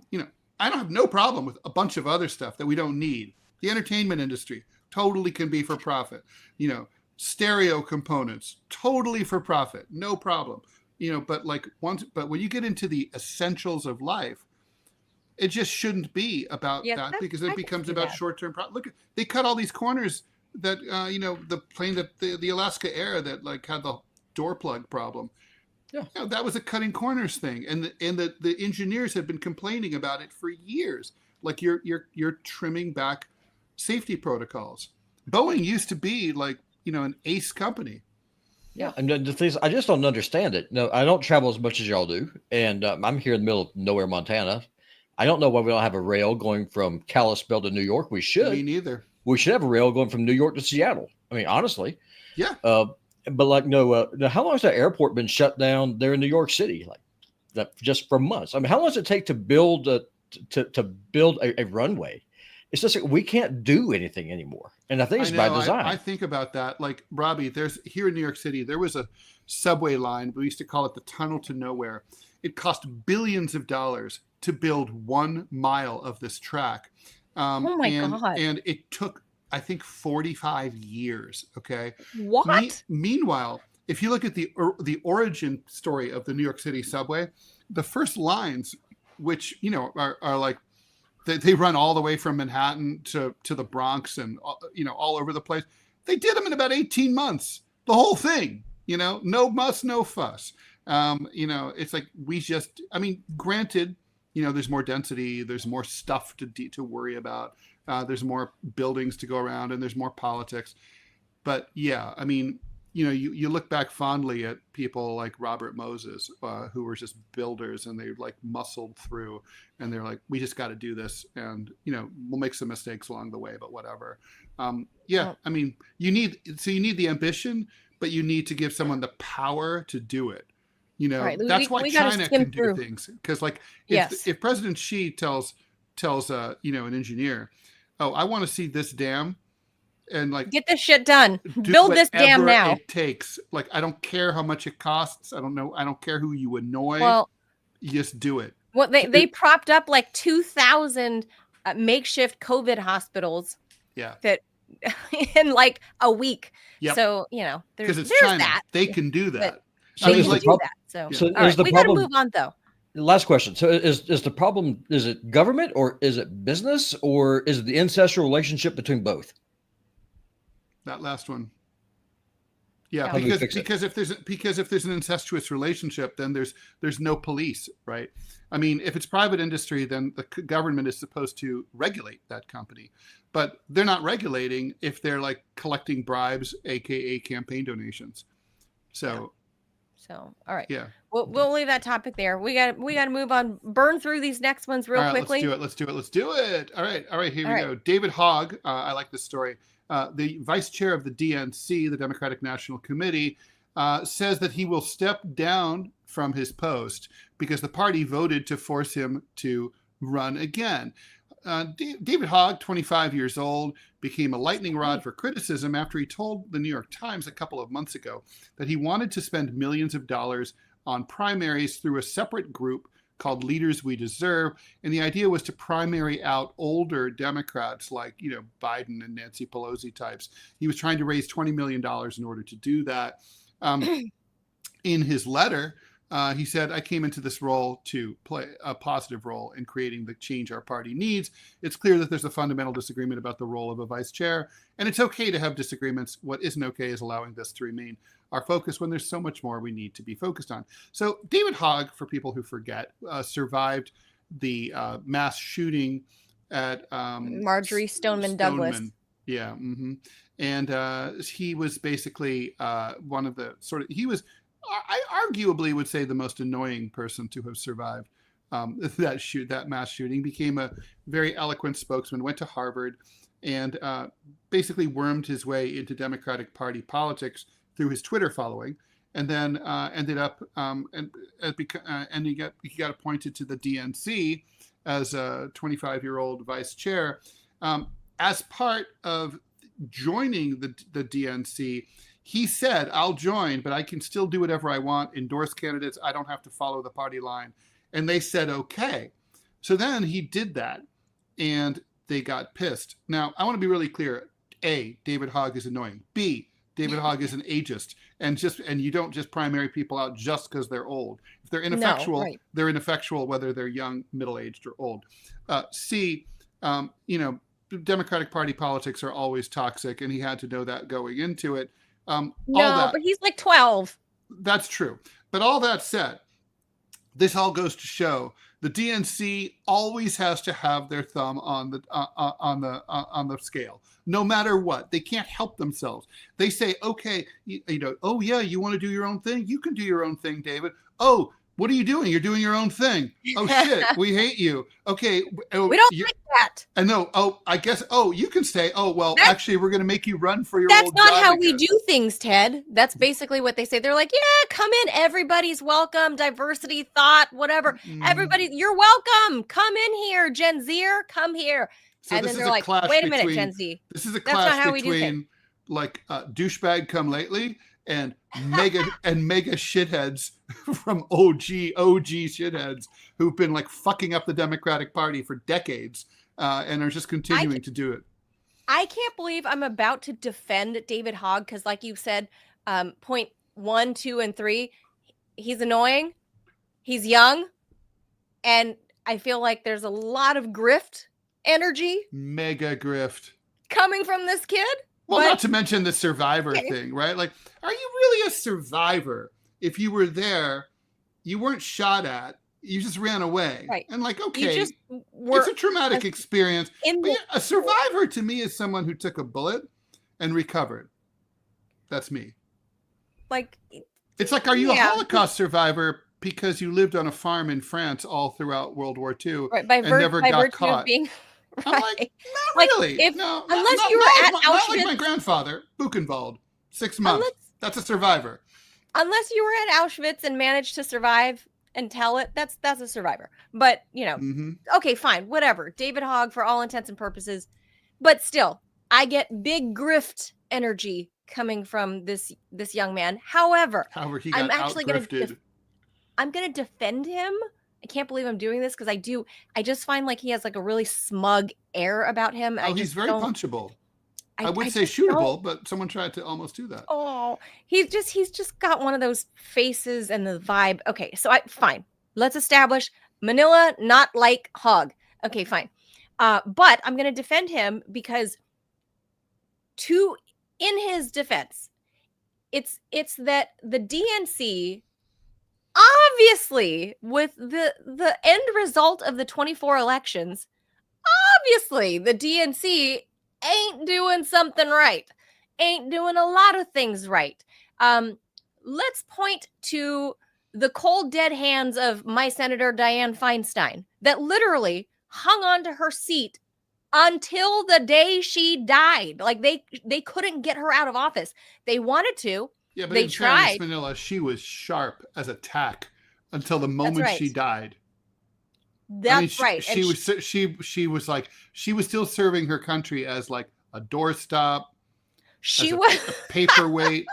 don't have no problem with a bunch of other stuff that we don't need. The entertainment industry totally can be for profit. Stereo components, totally for profit, no problem. But when you get into the essentials of life, it just shouldn't be about that, because it becomes about short-term profit. Look, they cut all these corners that the plane that the Alaska Air that like had the door plug problem. Yeah, that was a cutting corners thing, and the engineers have been complaining about it for years. Like you're trimming back safety protocols. Boeing used to be like an ace company. Yeah, and the thing is, I just don't understand it. No, I don't travel as much as y'all do, and I'm here in the middle of nowhere, Montana. I don't know why we don't have a rail going from Kalispell to New York. We should. Me neither. We should have a rail going from New York to Seattle. I mean, honestly. Yeah. But like, how long has that airport been shut down there in New York City? Like that, just for months. I mean, how long does it take to build a runway? It's just like we can't do anything anymore. And I think it's by design. I think about that. Like, Robbie, here in New York City, there was a subway line. We used to call it the Tunnel to Nowhere. It cost billions of dollars to build 1 mile of this track. Oh my God. And it took, I think, 45 years. Okay. What? Meanwhile, if you look at the origin story of the New York City subway, the first lines, which, are like, they run all the way from Manhattan to the Bronx and, all over the place. They did them in about 18 months, the whole thing, no muss, no fuss. It's like granted, there's more density, there's more stuff to worry about. There's more buildings to go around and there's more politics. But yeah, I mean, you look back fondly at people like Robert Moses, who were just builders, and they like muscled through, and they're like, we just got to do this. And, we'll make some mistakes along the way, but whatever. I mean, you need the ambition, but you need to give someone the power to do it. Right. That's why China can do things. Because like, if President Xi tells an engineer, oh, I want to see this dam, and like, get this shit done. Build this dam now. It takes, like, I don't care how much it costs. I don't care who you annoy. Well, you just do it. Well, they propped up like 2,000 makeshift COVID hospitals. Yeah. That in like a week. Yep. So because it's there's China. that. They can do that. So we got to move on though. Last question. So is the problem, is it government or is it business or is it the incestual relationship between both? That last one. Yeah, because if there's an incestuous relationship, then there's no police, right? I mean, if it's private industry, then the government is supposed to regulate that company, but they're not regulating if they're like collecting bribes, aka campaign donations. So So, all right. Yeah. We'll leave that topic there. We got to move on. Burn through these next ones real quickly. Let's do it. All right. Here we go. David Hogg. I like this story. The vice chair of the DNC, the Democratic National Committee, says that he will step down from his post because the party voted to force him to run again. David Hogg, 25 years old, became a lightning rod for criticism after he told the New York Times a couple of months ago that he wanted to spend millions of dollars on primaries through a separate group called Leaders We Deserve. And the idea was to primary out older Democrats like, Biden and Nancy Pelosi types. He was trying to raise $20 million in order to do that. In his letter, he said, I came into this role to play a positive role in creating the change our party needs. It's clear that there's a fundamental disagreement about the role of a vice chair, and it's okay to have disagreements. What isn't okay is allowing this to remain our focus when there's so much more we need to be focused on. So David Hogg, for people who forget, survived the mass shooting at Marjorie Stoneman Douglas. Yeah. Mm-hmm. And he was basically one of the I arguably would say the most annoying person to have survived that mass shooting. Became a very eloquent spokesman, went to Harvard, and basically wormed his way into Democratic Party politics through his Twitter following, and then ended up and he got appointed to the DNC as a 25-year-old vice chair. As part of joining the DNC, he said, I'll join, but I can still do whatever I want, endorse candidates. I don't have to follow the party line. And they said, okay. So then he did that, and they got pissed. Now, I want to be really clear. A, David Hogg is annoying. B, David Hogg is an ageist. And you don't just primary people out just because they're old. If they're ineffectual, they're ineffectual whether they're young, middle-aged, or old. C, Democratic Party politics are always toxic, and he had to know that going into it. But he's like 12. That's true. But all that said, this all goes to show the DNC always has to have their thumb on the scale, no matter what. They can't help themselves. They say, okay, oh yeah, you want to do your own thing? You can do your own thing, David. Oh, what are you doing? You're doing your own thing. Oh shit, we hate you. Okay, we don't like that. And no, I guess. Oh, you can say, oh well, actually, we're going to make you run for your. That's old not job how again. we do things, Ted. That's basically what they say. They're like, yeah, come in, everybody's welcome. Diversity, thought, whatever. Everybody, you're welcome. Come in here, Gen Zer. Come here. So and then they're like, wait a minute, Gen Z. This is a clash between like douchebag come lately and mega shitheads from OG shitheads who've been like fucking up the Democratic Party for decades and are just continuing to do it. I can't believe I'm about to defend David Hogg because, like you said, point 1, 2, and 3, he's annoying, he's young, and I feel like there's a lot of grift energy, mega grift, coming from this kid. Well, not to mention the survivor thing, right? Like, are you really a survivor? If you were there, you weren't shot at, you just ran away. Right. And like, okay, it's a traumatic experience. But a survivor to me is someone who took a bullet and recovered. That's me. Like, it's like, are you a Holocaust survivor because you lived on a farm in France all throughout World War II and never got caught? I'm like, not really. Unless you were at Auschwitz. Not like my grandfather, Buchenwald, 6 months. That's a survivor. Unless you were at Auschwitz and managed to survive and tell it, that's a survivor. But, okay, fine, whatever. David Hogg for all intents and purposes. But still, I get big grift energy coming from this young man. However, he got out-grifted. I'm going to defend him. I can't believe I'm doing this because I just find like he has like a really smug air about him. He's very punchable. I would say shootable, but someone tried to almost do that. Oh, he's just got one of those faces and the vibe. Okay, so fine. Let's establish Manila not like Hogg. Okay, fine. But I'm going to defend him because in his defense, it's that the DNC, obviously, with the end result of the 24 elections, obviously the DNC ain't doing something right, ain't doing a lot of things right. let's point to the cold dead hands of my Senator Dianne Feinstein that literally hung onto her seat until the day she died. Like they couldn't get her out of office. They wanted to. Yeah, but they in tried. fairness, Manila, she was sharp as a tack until the moment she died. That's right. She was like, she was still serving her country as like a doorstop. She was a paperweight.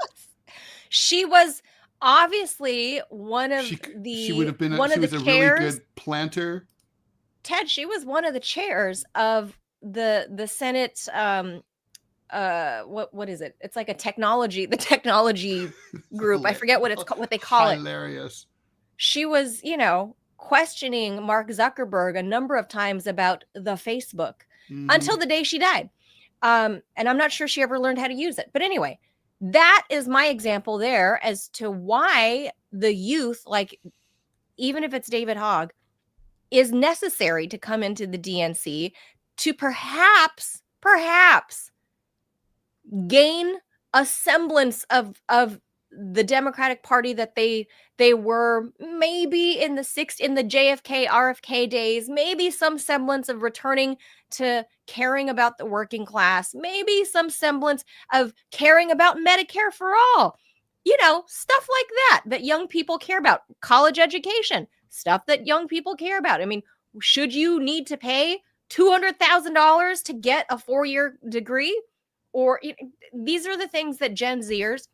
She was obviously one of she would have been one she of was the a chairs. really good planter. Ted, she was one of the chairs of the Senate what is it? It's like the technology group. I forget what it's called, what they call it. Hilarious. She was, questioning Mark Zuckerberg a number of times about the Facebook until the day she died. And I'm not sure she ever learned how to use it. But anyway, that is my example there as to why the youth, like even if it's David Hogg, is necessary to come into the DNC to perhaps gain a semblance of the Democratic Party that they were maybe in the JFK RFK days, maybe some semblance of returning to caring about the working class, maybe some semblance of caring about Medicare for all, stuff like that young people care about, college education, stuff that young people care about. I mean, should you need to pay $200,000 to get a 4-year degree? Or these are the things that Gen Zers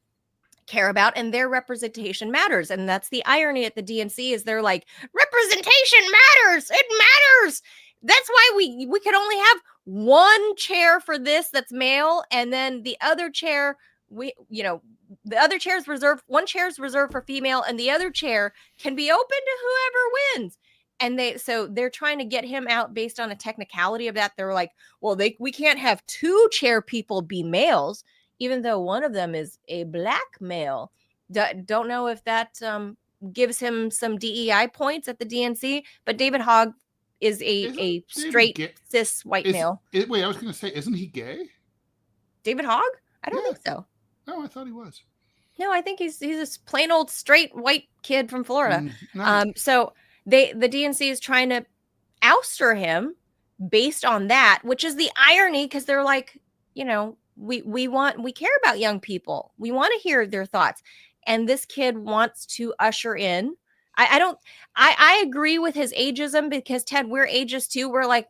care about, and their representation matters. And that's the irony at the DNC is they're like, representation matters. It matters. That's why we could only have one chair for this that's male, and then the other chair, the other chair is reserved. One chair is reserved for female, and the other chair can be open to whoever wins. And they're trying to get him out based on a technicality of that. They're like, well, we can't have 2 chair people be males, even though one of them is a black male. Don't know if that gives him some DEI points at the DNC, but David Hogg is a straight cis white male. Wait, I was going to say, isn't he gay? David Hogg? I don't think so. Oh, I thought he was. No, I think he's a plain old straight white kid from Florida. Nice. So the DNC is trying to ouster him based on that, which is the irony, because they're like, we care about young people. We want to hear their thoughts. And this kid wants to usher in. I agree with his ageism, because Ted, we're ageist too. We're like,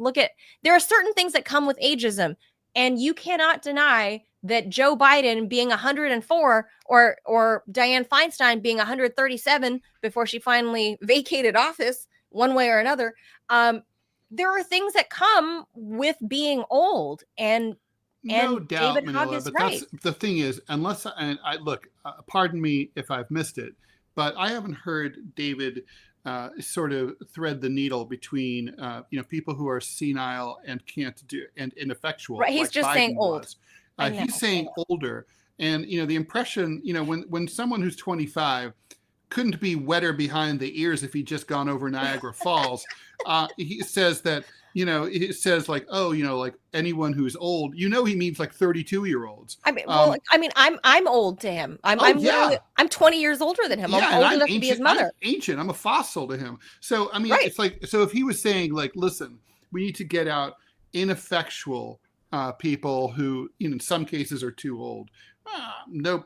there are certain things that come with ageism, and you cannot deny that Joe Biden being 104 or Dianne Feinstein being 137 before she finally vacated office one way or another. There are things that come with being old, and no doubt, David Manila, Hogg is but right. that's the thing is, pardon me if I've missed it, but I haven't heard David sort of thread the needle between people who are senile and can't do and ineffectual. Right, he's like just Biden saying old. Was. He's saying older, and the impression, when someone who's 25 couldn't be wetter behind the ears if he'd just gone over Niagara Falls. He says that, it says like, like anyone who's old, he means like 32-year-olds. I'm old to him. I'm 20 years older than him. I'm old enough to be his mother. I'm ancient. I'm a fossil to him. So, It's like, so if he was saying like, listen, we need to get out ineffectual people who, in some cases are too old. No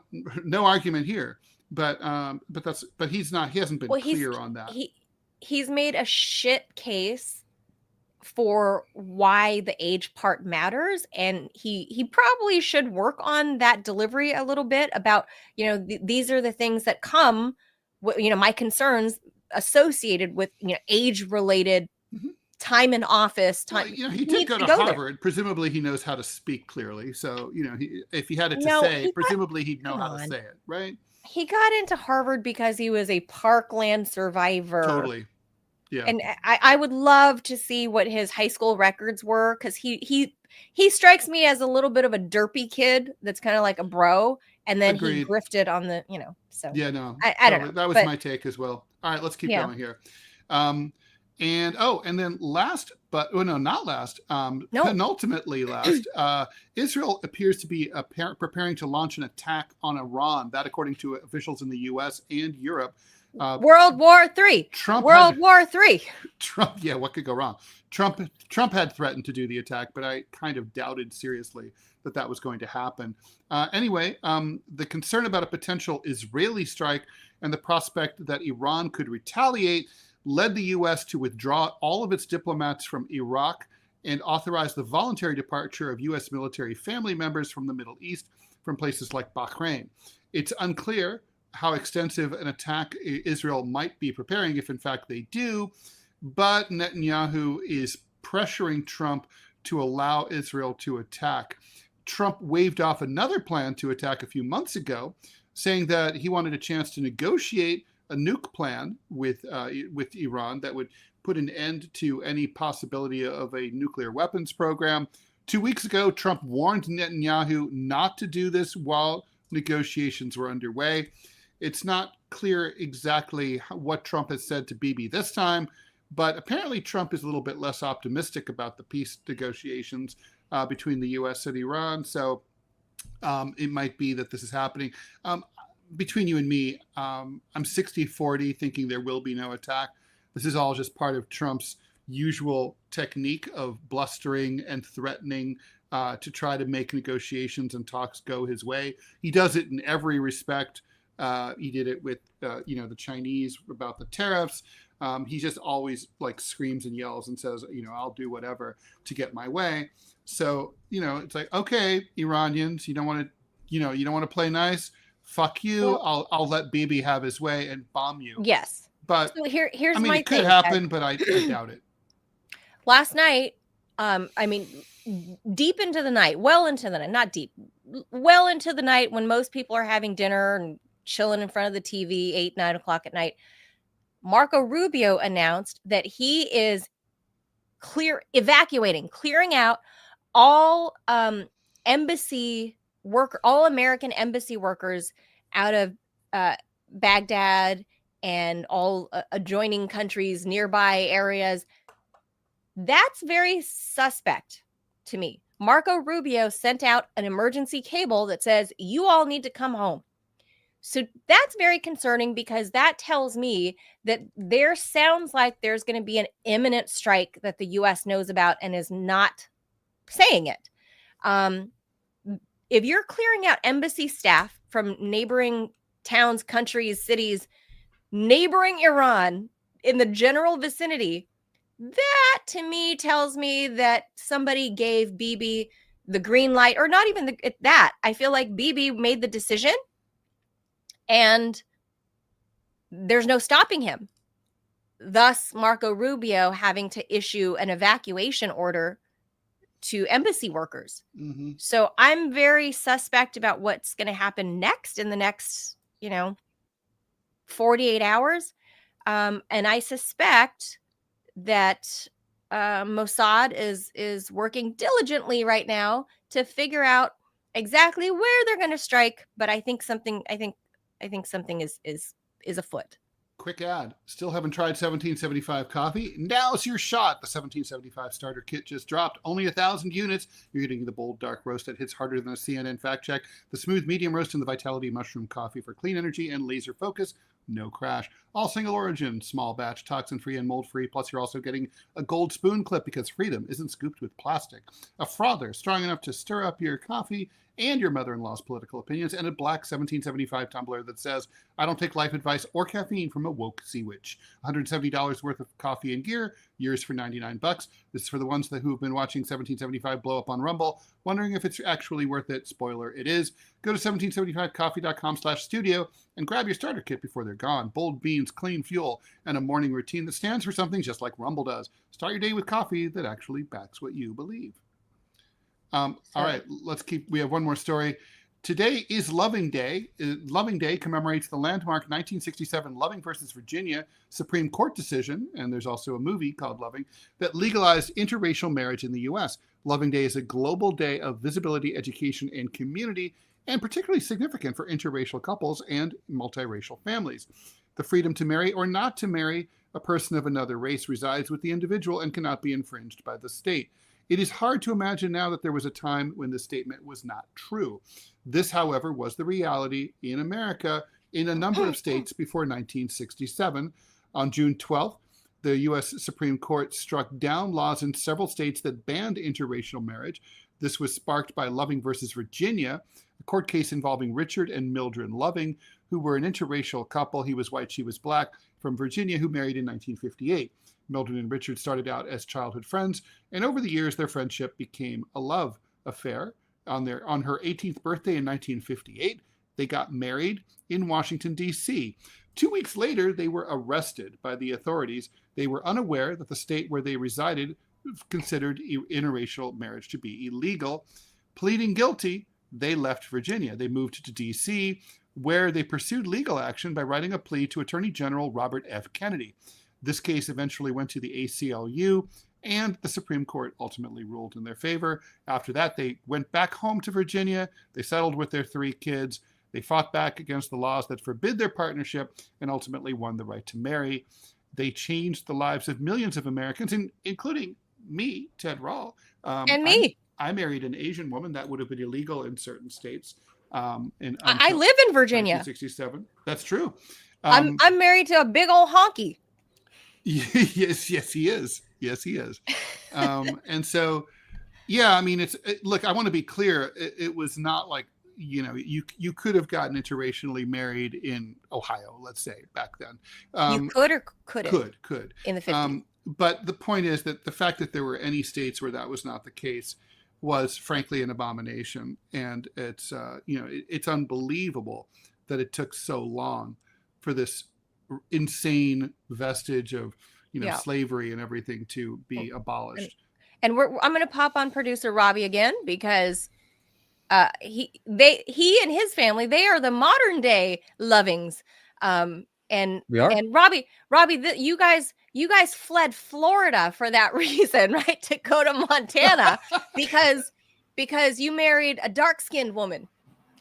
argument here. But he's not. He hasn't been clear on that. He's made a shit case for why the age part matters, and he probably should work on that delivery a little bit about these are the things that come, my concerns associated with age related time in office. He did go to Harvard. There. Presumably, he knows how to speak clearly. So if he had it to say, presumably he'd know how to say it, right? He got into Harvard because he was a Parkland survivor. Totally. Yeah. And I would love to see what his high school records were, because he strikes me as a little bit of a derpy kid that's kind of like a bro. And then he grifted on the, so. Yeah, no. I don't know. That was my take as well. All right, let's keep going here. And then last, but not last, No. penultimately last, Israel appears to be preparing to launch an attack on Iran. That, according to officials in the U.S. and Europe. World War III. World War III. Trump, yeah, what could go wrong? Trump had threatened to do the attack, but I kind of doubted seriously that was going to happen. Anyway, the concern about a potential Israeli strike and the prospect that Iran could retaliate led the U.S. to withdraw all of its diplomats from Iraq and authorize the voluntary departure of U.S. military family members from the Middle East from places like Bahrain. It's unclear how extensive an attack Israel might be preparing, if in fact they do, but Netanyahu is pressuring Trump to allow Israel to attack. Trump waved off another plan to attack a few months ago, saying that he wanted a chance to negotiate a nuke plan with Iran that would put an end to any possibility of a nuclear weapons program. 2 weeks ago, Trump warned Netanyahu not to do this while negotiations were underway. It's not clear exactly what Trump has said to Bibi this time, but apparently Trump is a little bit less optimistic about the peace negotiations between the U.S. and Iran. So it might be that this is happening. Between you and me, I'm 60-40 thinking there will be no attack. This is all just part of Trump's usual technique of blustering and threatening to try to make negotiations and talks go his way. He does it in every respect. He did it with, the Chinese about the tariffs. He just always screams and yells and says, I'll do whatever to get my way. So, it's like, okay, Iranians, you don't want to play nice. Fuck you. Well, I'll let Bibi have his way and bomb you. Yes. But so here's my it could thing, happen, but I doubt it. Last night, deep into the night, well into the night, not deep, well into the night when most people are having dinner and chilling in front of the TV, 8, 9 o'clock at night, Marco Rubio announced that he is clearing out all all American embassy workers out of Baghdad and all adjoining countries, nearby areas. That's very suspect to me. Marco Rubio sent out an emergency cable that says, you all need to come home. So that's very concerning because that tells me that there sounds like there's going to be an imminent strike that the U.S. knows about and is not saying it. If you're clearing out embassy staff from neighboring towns, countries, cities, neighboring Iran in the general vicinity, that to me tells me that somebody gave Bibi the green light, or not even that. I feel like Bibi made the decision and there's no stopping him. Thus, Marco Rubio having to issue an evacuation order to embassy workers. Mm-hmm. So I'm very suspect about what's going to happen next in the next, 48 hours. And I suspect that Mossad is working diligently right now to figure out exactly where they're going to strike. But I think something is afoot. Quick ad. Still haven't tried 1775 coffee? Now's your shot. The 1775 starter kit just dropped. Only 1,000 units. You're getting the bold dark roast that hits harder than a CNN fact check. The smooth medium roast and the Vitality mushroom coffee for clean energy and laser focus. No crash. All single origin, small batch, toxin free and mold free. Plus you're also getting a gold spoon clip because freedom isn't scooped with plastic. A frother strong enough to stir up your coffee and your mother-in-law's political opinions, and a black 1775 tumbler that says, I don't take life advice or caffeine from a woke sea witch. $170 worth of coffee and gear, yours for $99. This is for the ones who have been watching 1775 blow up on Rumble, wondering if it's actually worth it. Spoiler, it is. Go to 1775coffee.com/studio and grab your starter kit before they're gone. Bold beans, clean fuel, and a morning routine that stands for something just like Rumble does. Start your day with coffee that actually backs what you believe. All right, we have one more story. Today is Loving Day. Loving Day commemorates the landmark 1967 Loving versus Virginia Supreme Court decision, and there's also a movie called Loving, that legalized interracial marriage in the U.S. Loving Day is a global day of visibility, education, and community, and particularly significant for interracial couples and multiracial families. The freedom to marry or not to marry a person of another race resides with the individual and cannot be infringed by the state. It is hard to imagine now that there was a time when this statement was not true. This, however, was the reality in America in a number of states before 1967. On June 12th, the U.S. Supreme Court struck down laws in several states that banned interracial marriage. This was sparked by Loving versus Virginia, a court case involving Richard and Mildred Loving, who were an interracial couple. He was white, she was black, from Virginia, who married in 1958. Mildred and Richard started out as childhood friends, and over the years, their friendship became a love affair. On her 18th birthday in 1958, they got married in Washington, D.C. 2 weeks later, they were arrested by the authorities. They were unaware that the state where they resided considered interracial marriage to be illegal. Pleading guilty, they left Virginia. They moved to D.C., where they pursued legal action by writing a plea to Attorney General Robert F. Kennedy. This case eventually went to the ACLU, and the Supreme Court ultimately ruled in their favor. After that, they went back home to Virginia. They settled with their 3 kids. They fought back against the laws that forbid their partnership and ultimately won the right to marry. They changed the lives of millions of Americans, including me, Ted Rall. And me. I married an Asian woman. That would have been illegal in certain states. I live in Virginia. 1967. That's true. I'm married to a big old honky. Yes, he is. Yes, he is. And so, yeah, I mean, look, I want to be clear. It was not like, you could have gotten interracially married in Ohio, let's say, back then. You could or couldn't? Could. In the 50s. But the point is that the fact that there were any states where that was not the case was frankly an abomination. And it's, it's unbelievable that it took so long for this insane vestige of, slavery and everything to be abolished. And I'm going to pop on producer Robbie again because he and his family, they are the modern day Lovings. And we are. And Robbie, you guys fled Florida for that reason, right? To go to Montana because you married a dark-skinned woman.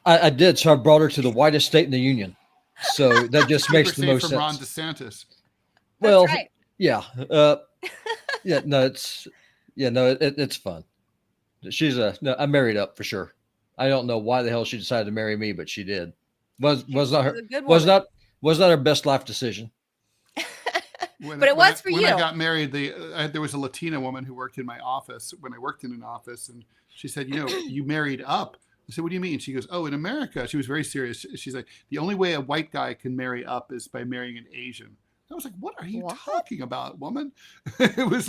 I did. So I brought her to the whitest state in the union. So that just makes the most sense. Ron DeSantis. Well, right. Yeah. It's fun. I married up for sure. I don't know why the hell she decided to marry me, but she did. Was not her best life decision. But it was for you. When I got married, there was a Latina woman who worked in my office when I worked in an office, and she said, you married up. I said, what do you mean? She goes, oh, in America, she was very serious. She's like, the only way a white guy can marry up is by marrying an Asian. I was like, what are you talking about, woman? It was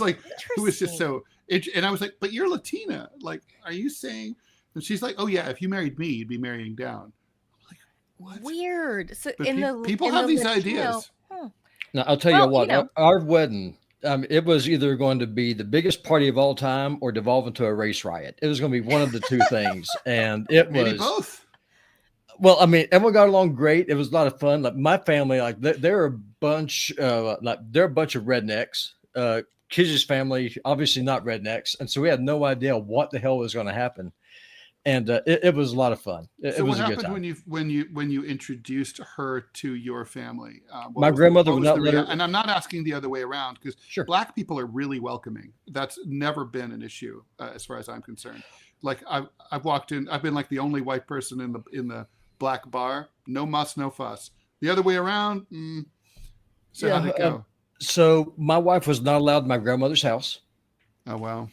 just so, and I was like, but you're Latina. Like, are you saying? And she's like, oh yeah, if you married me, you'd be marrying down. I'm like, what? Weird. So but people have these ideas. Now, I'll tell you what, our wedding, it was either going to be the biggest party of all time or devolve into a race riot. It was going to be one of the two things. And it Maybe both. Well, I mean, everyone got along great. It was a lot of fun. Like my family, like they're a bunch of rednecks. Kiz's family, obviously not rednecks. And so we had no idea what the hell was going to happen. And it was a lot of fun. It was a good time. What happened when you introduced her to your family? My grandmother would not let her. And I'm not asking the other way around because Sure. Black people are really welcoming. That's never been an issue as far as I'm concerned. Like I've walked in, I've been like the only white person in the Black bar. No muss, no fuss. The other way around. So how'd it go? So my wife was not allowed in my grandmother's house. Oh wow.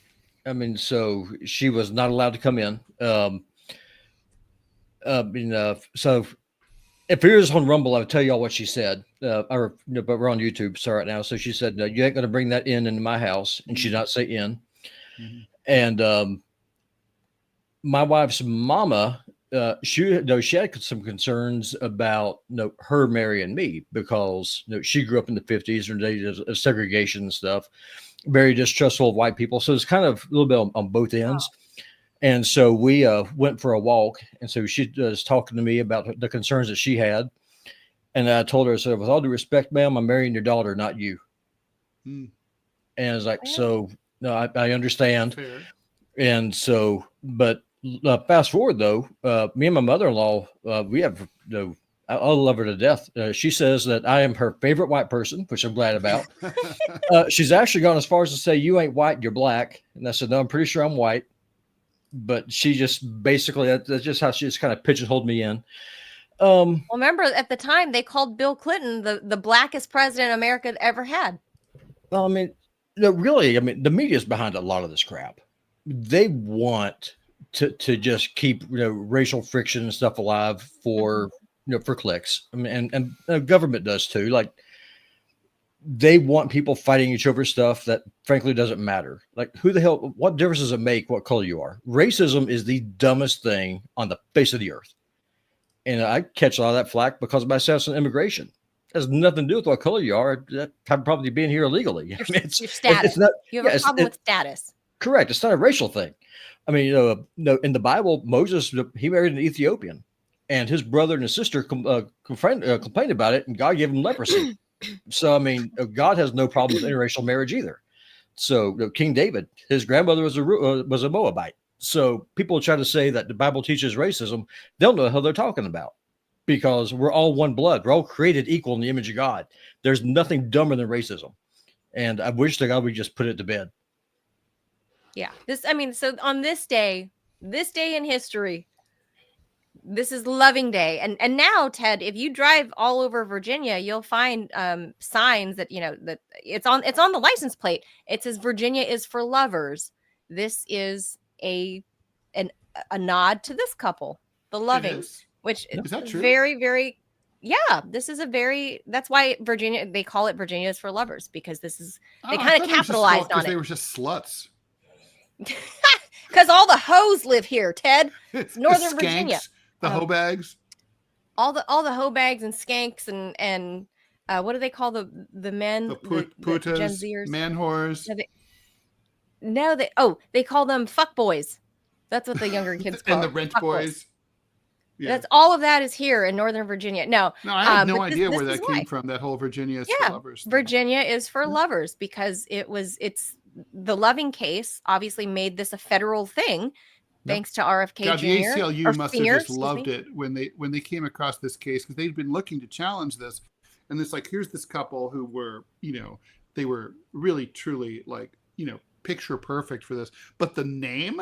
I mean, so she was not allowed to come in. So if it was on Rumble, I would tell y'all what she said. But we're on YouTube, so right now. So she said, "No, you ain't going to bring that into my house," and she did not say in. Mm-hmm. And my wife's mama, she had some concerns about her marrying me because she grew up in the 50s and days of segregation and stuff. Very distrustful of white people. So it's kind of a little bit on both ends. Wow. And so we went for a walk. And so she was talking to me about the concerns that she had. And I told her, I said, with all due respect, ma'am, I'm marrying your daughter, not you. And I was like, so no, I understand. Fair. And so, but fast forward though, me and my mother-in-law, we have, I love her to death. She says that I am her favorite white person, which I'm glad about. She's actually gone as far as to say, you ain't white, you're black. And I said, no, I'm pretty sure I'm white. But she just basically, that's just how she just kind of pigeonholed me in. Well, remember at the time they called Bill Clinton the blackest president America ever had. Well, I mean, no, really, I mean, the media is behind a lot of this crap. They want to just keep racial friction and stuff alive for for clicks. I mean, and the government does too. Like, they want people fighting each other stuff that frankly doesn't matter. Like, who the hell? What difference does it make what color you are? Racism is the dumbest thing on the face of the earth, and I catch a lot of that flack because of my status on immigration. It has nothing to do with what color you are. That have probably being here illegally. Your, I mean, your status. It's not, you have a problem with status. Correct. It's not a racial thing. I mean, in the Bible, Moses, he married an Ethiopian, and his brother and his sister complained about it, and God gave him leprosy. So, I mean, God has no problem with interracial marriage either. So, King David, his grandmother was a Moabite. So, people try to say that the Bible teaches racism. They don't know how they're talking about, because we're all one blood. We're all created equal in the image of God. There's nothing dumber than racism. And I wish to God we just put it to bed. Yeah. So on this day in history, this is Loving Day. And now, Ted, if you drive all over Virginia, you'll find signs that, that it's on the license plate. It says Virginia is for lovers. This is a nod to this couple, the Lovings, which is that true? Very, very, yeah, that's why they call it Virginia is for lovers, because they kind of capitalized on it. They were just sluts. Because all the hoes live here, Ted. It's Northern Virginia. The hoe bags. All the hoe bags and skanks and what do they call the men? The putas, Gen Zers? Man whores. They call them fuck boys. That's what the younger kids call and the rent boys. Yeah. That's all of that is here in Northern Virginia. No, I had no idea where that came from. That whole Virginia is for lovers thing. Virginia is for lovers because it's the Loving case obviously made this a federal thing, thanks to RFK God, Jr. The ACLU must have just loved it when they came across this case, because they'd been looking to challenge this, and it's like, here's this couple who were, they were really truly like, picture perfect for this, but the name.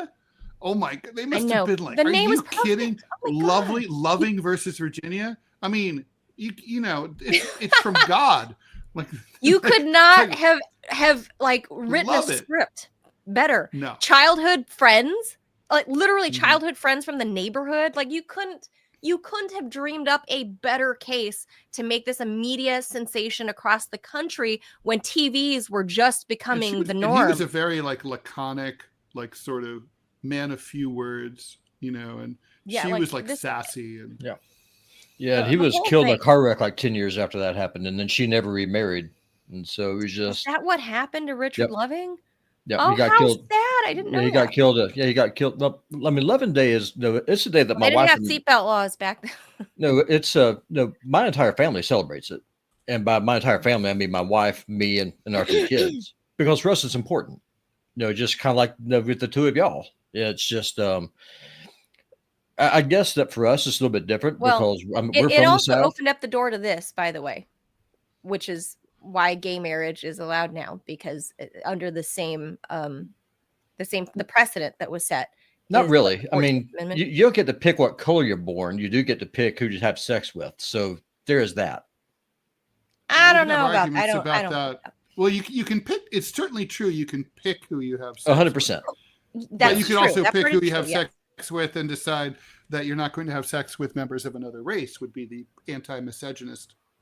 Oh my God! They must have been like, the name are you was kidding? Oh Loving versus Virginia. I mean, it's from God. Like, you could not have like written a script better. No. Childhood friends, like literally childhood friends from the neighborhood. Like you couldn't have dreamed up a better case to make this a media sensation across the country when TVs were just becoming the norm. And he was a very like laconic, like sort of man of few words, and she was like sassy and yeah. He was killed in a car wreck like 10 years after that happened, and then she never remarried, and so it was just. Is that what happened to Richard Loving? Yeah, he got killed. Sad! I didn't know. He got killed. He got killed. Well, I mean, Loving Day is it's the day that my wife. They didn't have seatbelt laws back then. No, it's my entire family celebrates it, and by my entire family I mean my wife, me, and our 2 kids, because for us it's important. Just kind of like with the 2 of y'all. Yeah, it's just I guess that for us it's a little bit different because we're from the South. It also opened up the door to this, by the way, which is why gay marriage is allowed now, because under the precedent that was set. Not really. I mean, you don't get to pick what color you're born. You do get to pick who you have sex with. So there is that. I don't know about that. Well, you can pick. It's certainly true. You can pick who you have sex 100%. But you can also pick who you have sex with and decide that you're not going to have sex with members of another race, would be the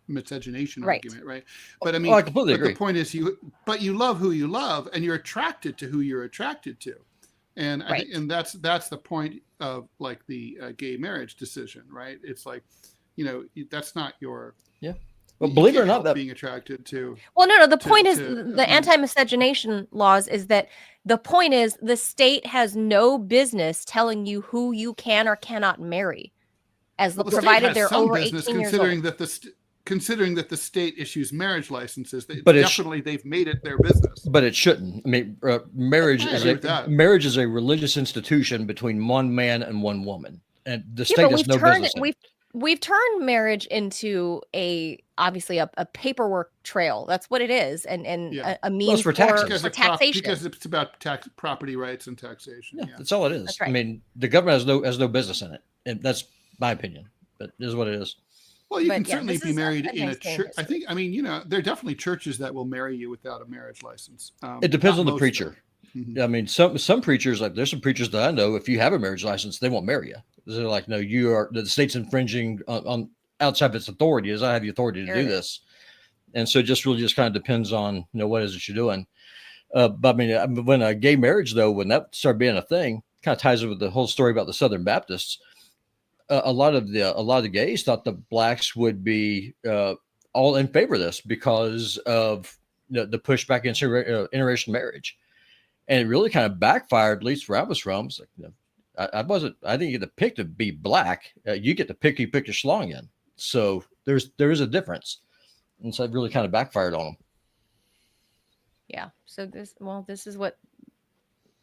miscegenation argument, right? But I mean, I completely agree. The point is you love who you love, and you're attracted to who you're attracted to. And and that's the point of like the gay marriage decision, right? It's like, that's not your Well, believe it or not, that being attracted to. Well, no. The point is the anti-miscegenation laws is that the point is the state has no business telling you who you can or cannot marry, provided they're over 18 years old. Considering that the state issues marriage licenses, they've made it their business. But it shouldn't. I mean, marriage is a religious institution between one man and one woman, and the state has no business. we've turned marriage into obviously a paperwork trail. That's what it is, and Yeah. a means for taxes. for taxation. Because it's about property rights and taxation. Yeah, Yeah. that's all it is. That's right. I mean, the government has no business in it, and that's my opinion. But it is what it is. Well, you But can yeah, certainly this be is married a in a nice day in church. I history. think, I mean, there are definitely churches that will marry you without a marriage license. It depends Not on the most, preacher. though. Mhm. I mean, some preachers, like there's some preachers that I know, if you have a marriage license, they won't marry you. They're like, no, the state's infringing on outside of its authority. As I have the authority to There do it this, and so it just really just kind of depends on what is it you're doing. But I mean, when a gay marriage though, when that started being a thing, kind of ties in with the whole story about the Southern Baptists. A lot of the gays thought the blacks would be all in favor of this because of the pushback against interracial marriage. And it really kind of backfired, at least where I was from. It's like, I didn't get to pick to be black. You get to pick your schlong in. So there is a difference. And so it really kind of backfired on them. Yeah. So this is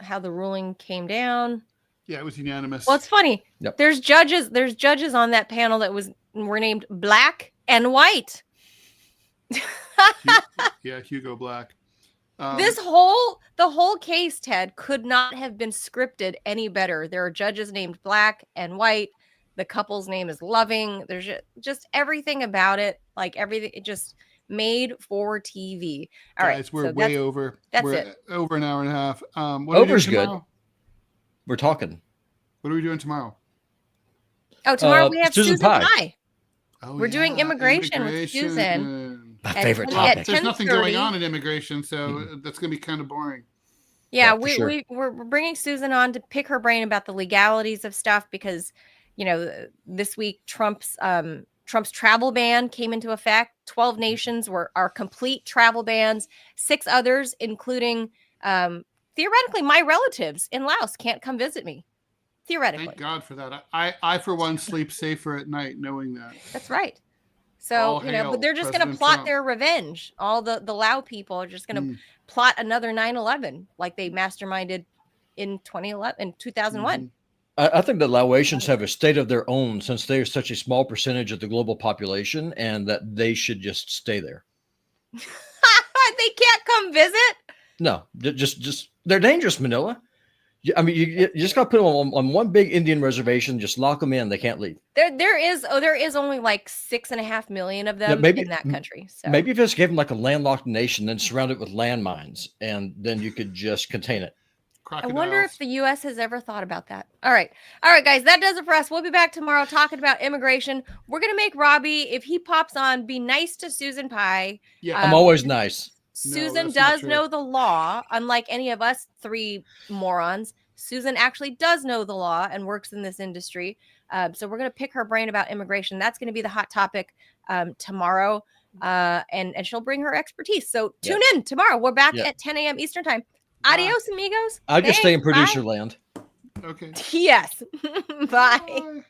how the ruling came down. Yeah, it was unanimous. Well, it's funny. Yep. There's judges on that panel that were named black and white. Yeah, Hugo Black. The whole case, Ted, could not have been scripted any better. There are judges named black and white. The couple's name is Loving. There's just everything about it, like everything, it just made for TV. All right, guys, we're so way over. We're it. Over an hour and a half. What Over's are we doing good. tomorrow? We're talking. What are we doing tomorrow? Oh, tomorrow we have Susan Pye. Oh, We're doing immigration with Susan. My And favorite at topic. There's nothing 10:30 going on in immigration, so that's going to be kind of boring. Yeah, Yeah, for sure. we're bringing Susan on to pick her brain about the legalities of stuff because, this week Trump's travel ban came into effect. 12 nations are complete travel bans. 6 others, including theoretically my relatives in Laos, can't come visit me. Theoretically. Thank God for that. I for one sleep safer at night knowing that. That's right. So, All hail but they're just going to President plot Trump. their revenge. All the Lao people are just going to plot another 9/11 like they masterminded in 2001. I think the Laotians have a state of their own since they are such a small percentage of the global population, and that they should just stay there. They can't come visit. No, just they're dangerous, Manila. I mean, you just got to put them on one big Indian reservation, just lock them in. They can't leave. There is only like 6.5 million of them in that country. So maybe if you just gave them like a landlocked nation, then surround it with landmines, and then you could just contain it. I wonder if the U.S. has ever thought about that. All right, guys, that does it for us. We'll be back tomorrow talking about immigration. We're gonna make Robbie, if he pops on, be nice to Susan Pye. Yeah, I'm always nice. Susan does know the law, unlike any of us 3 morons. Susan actually does know the law and works in this industry. So we're going to pick her brain about immigration. That's going to be the hot topic tomorrow. And she'll bring her expertise. So tune in tomorrow. We're back at 10 a.m. Eastern time. Adios, amigos. I'll just stay in Thanks. producer Bye. land. Okay. Yes. Bye. Bye.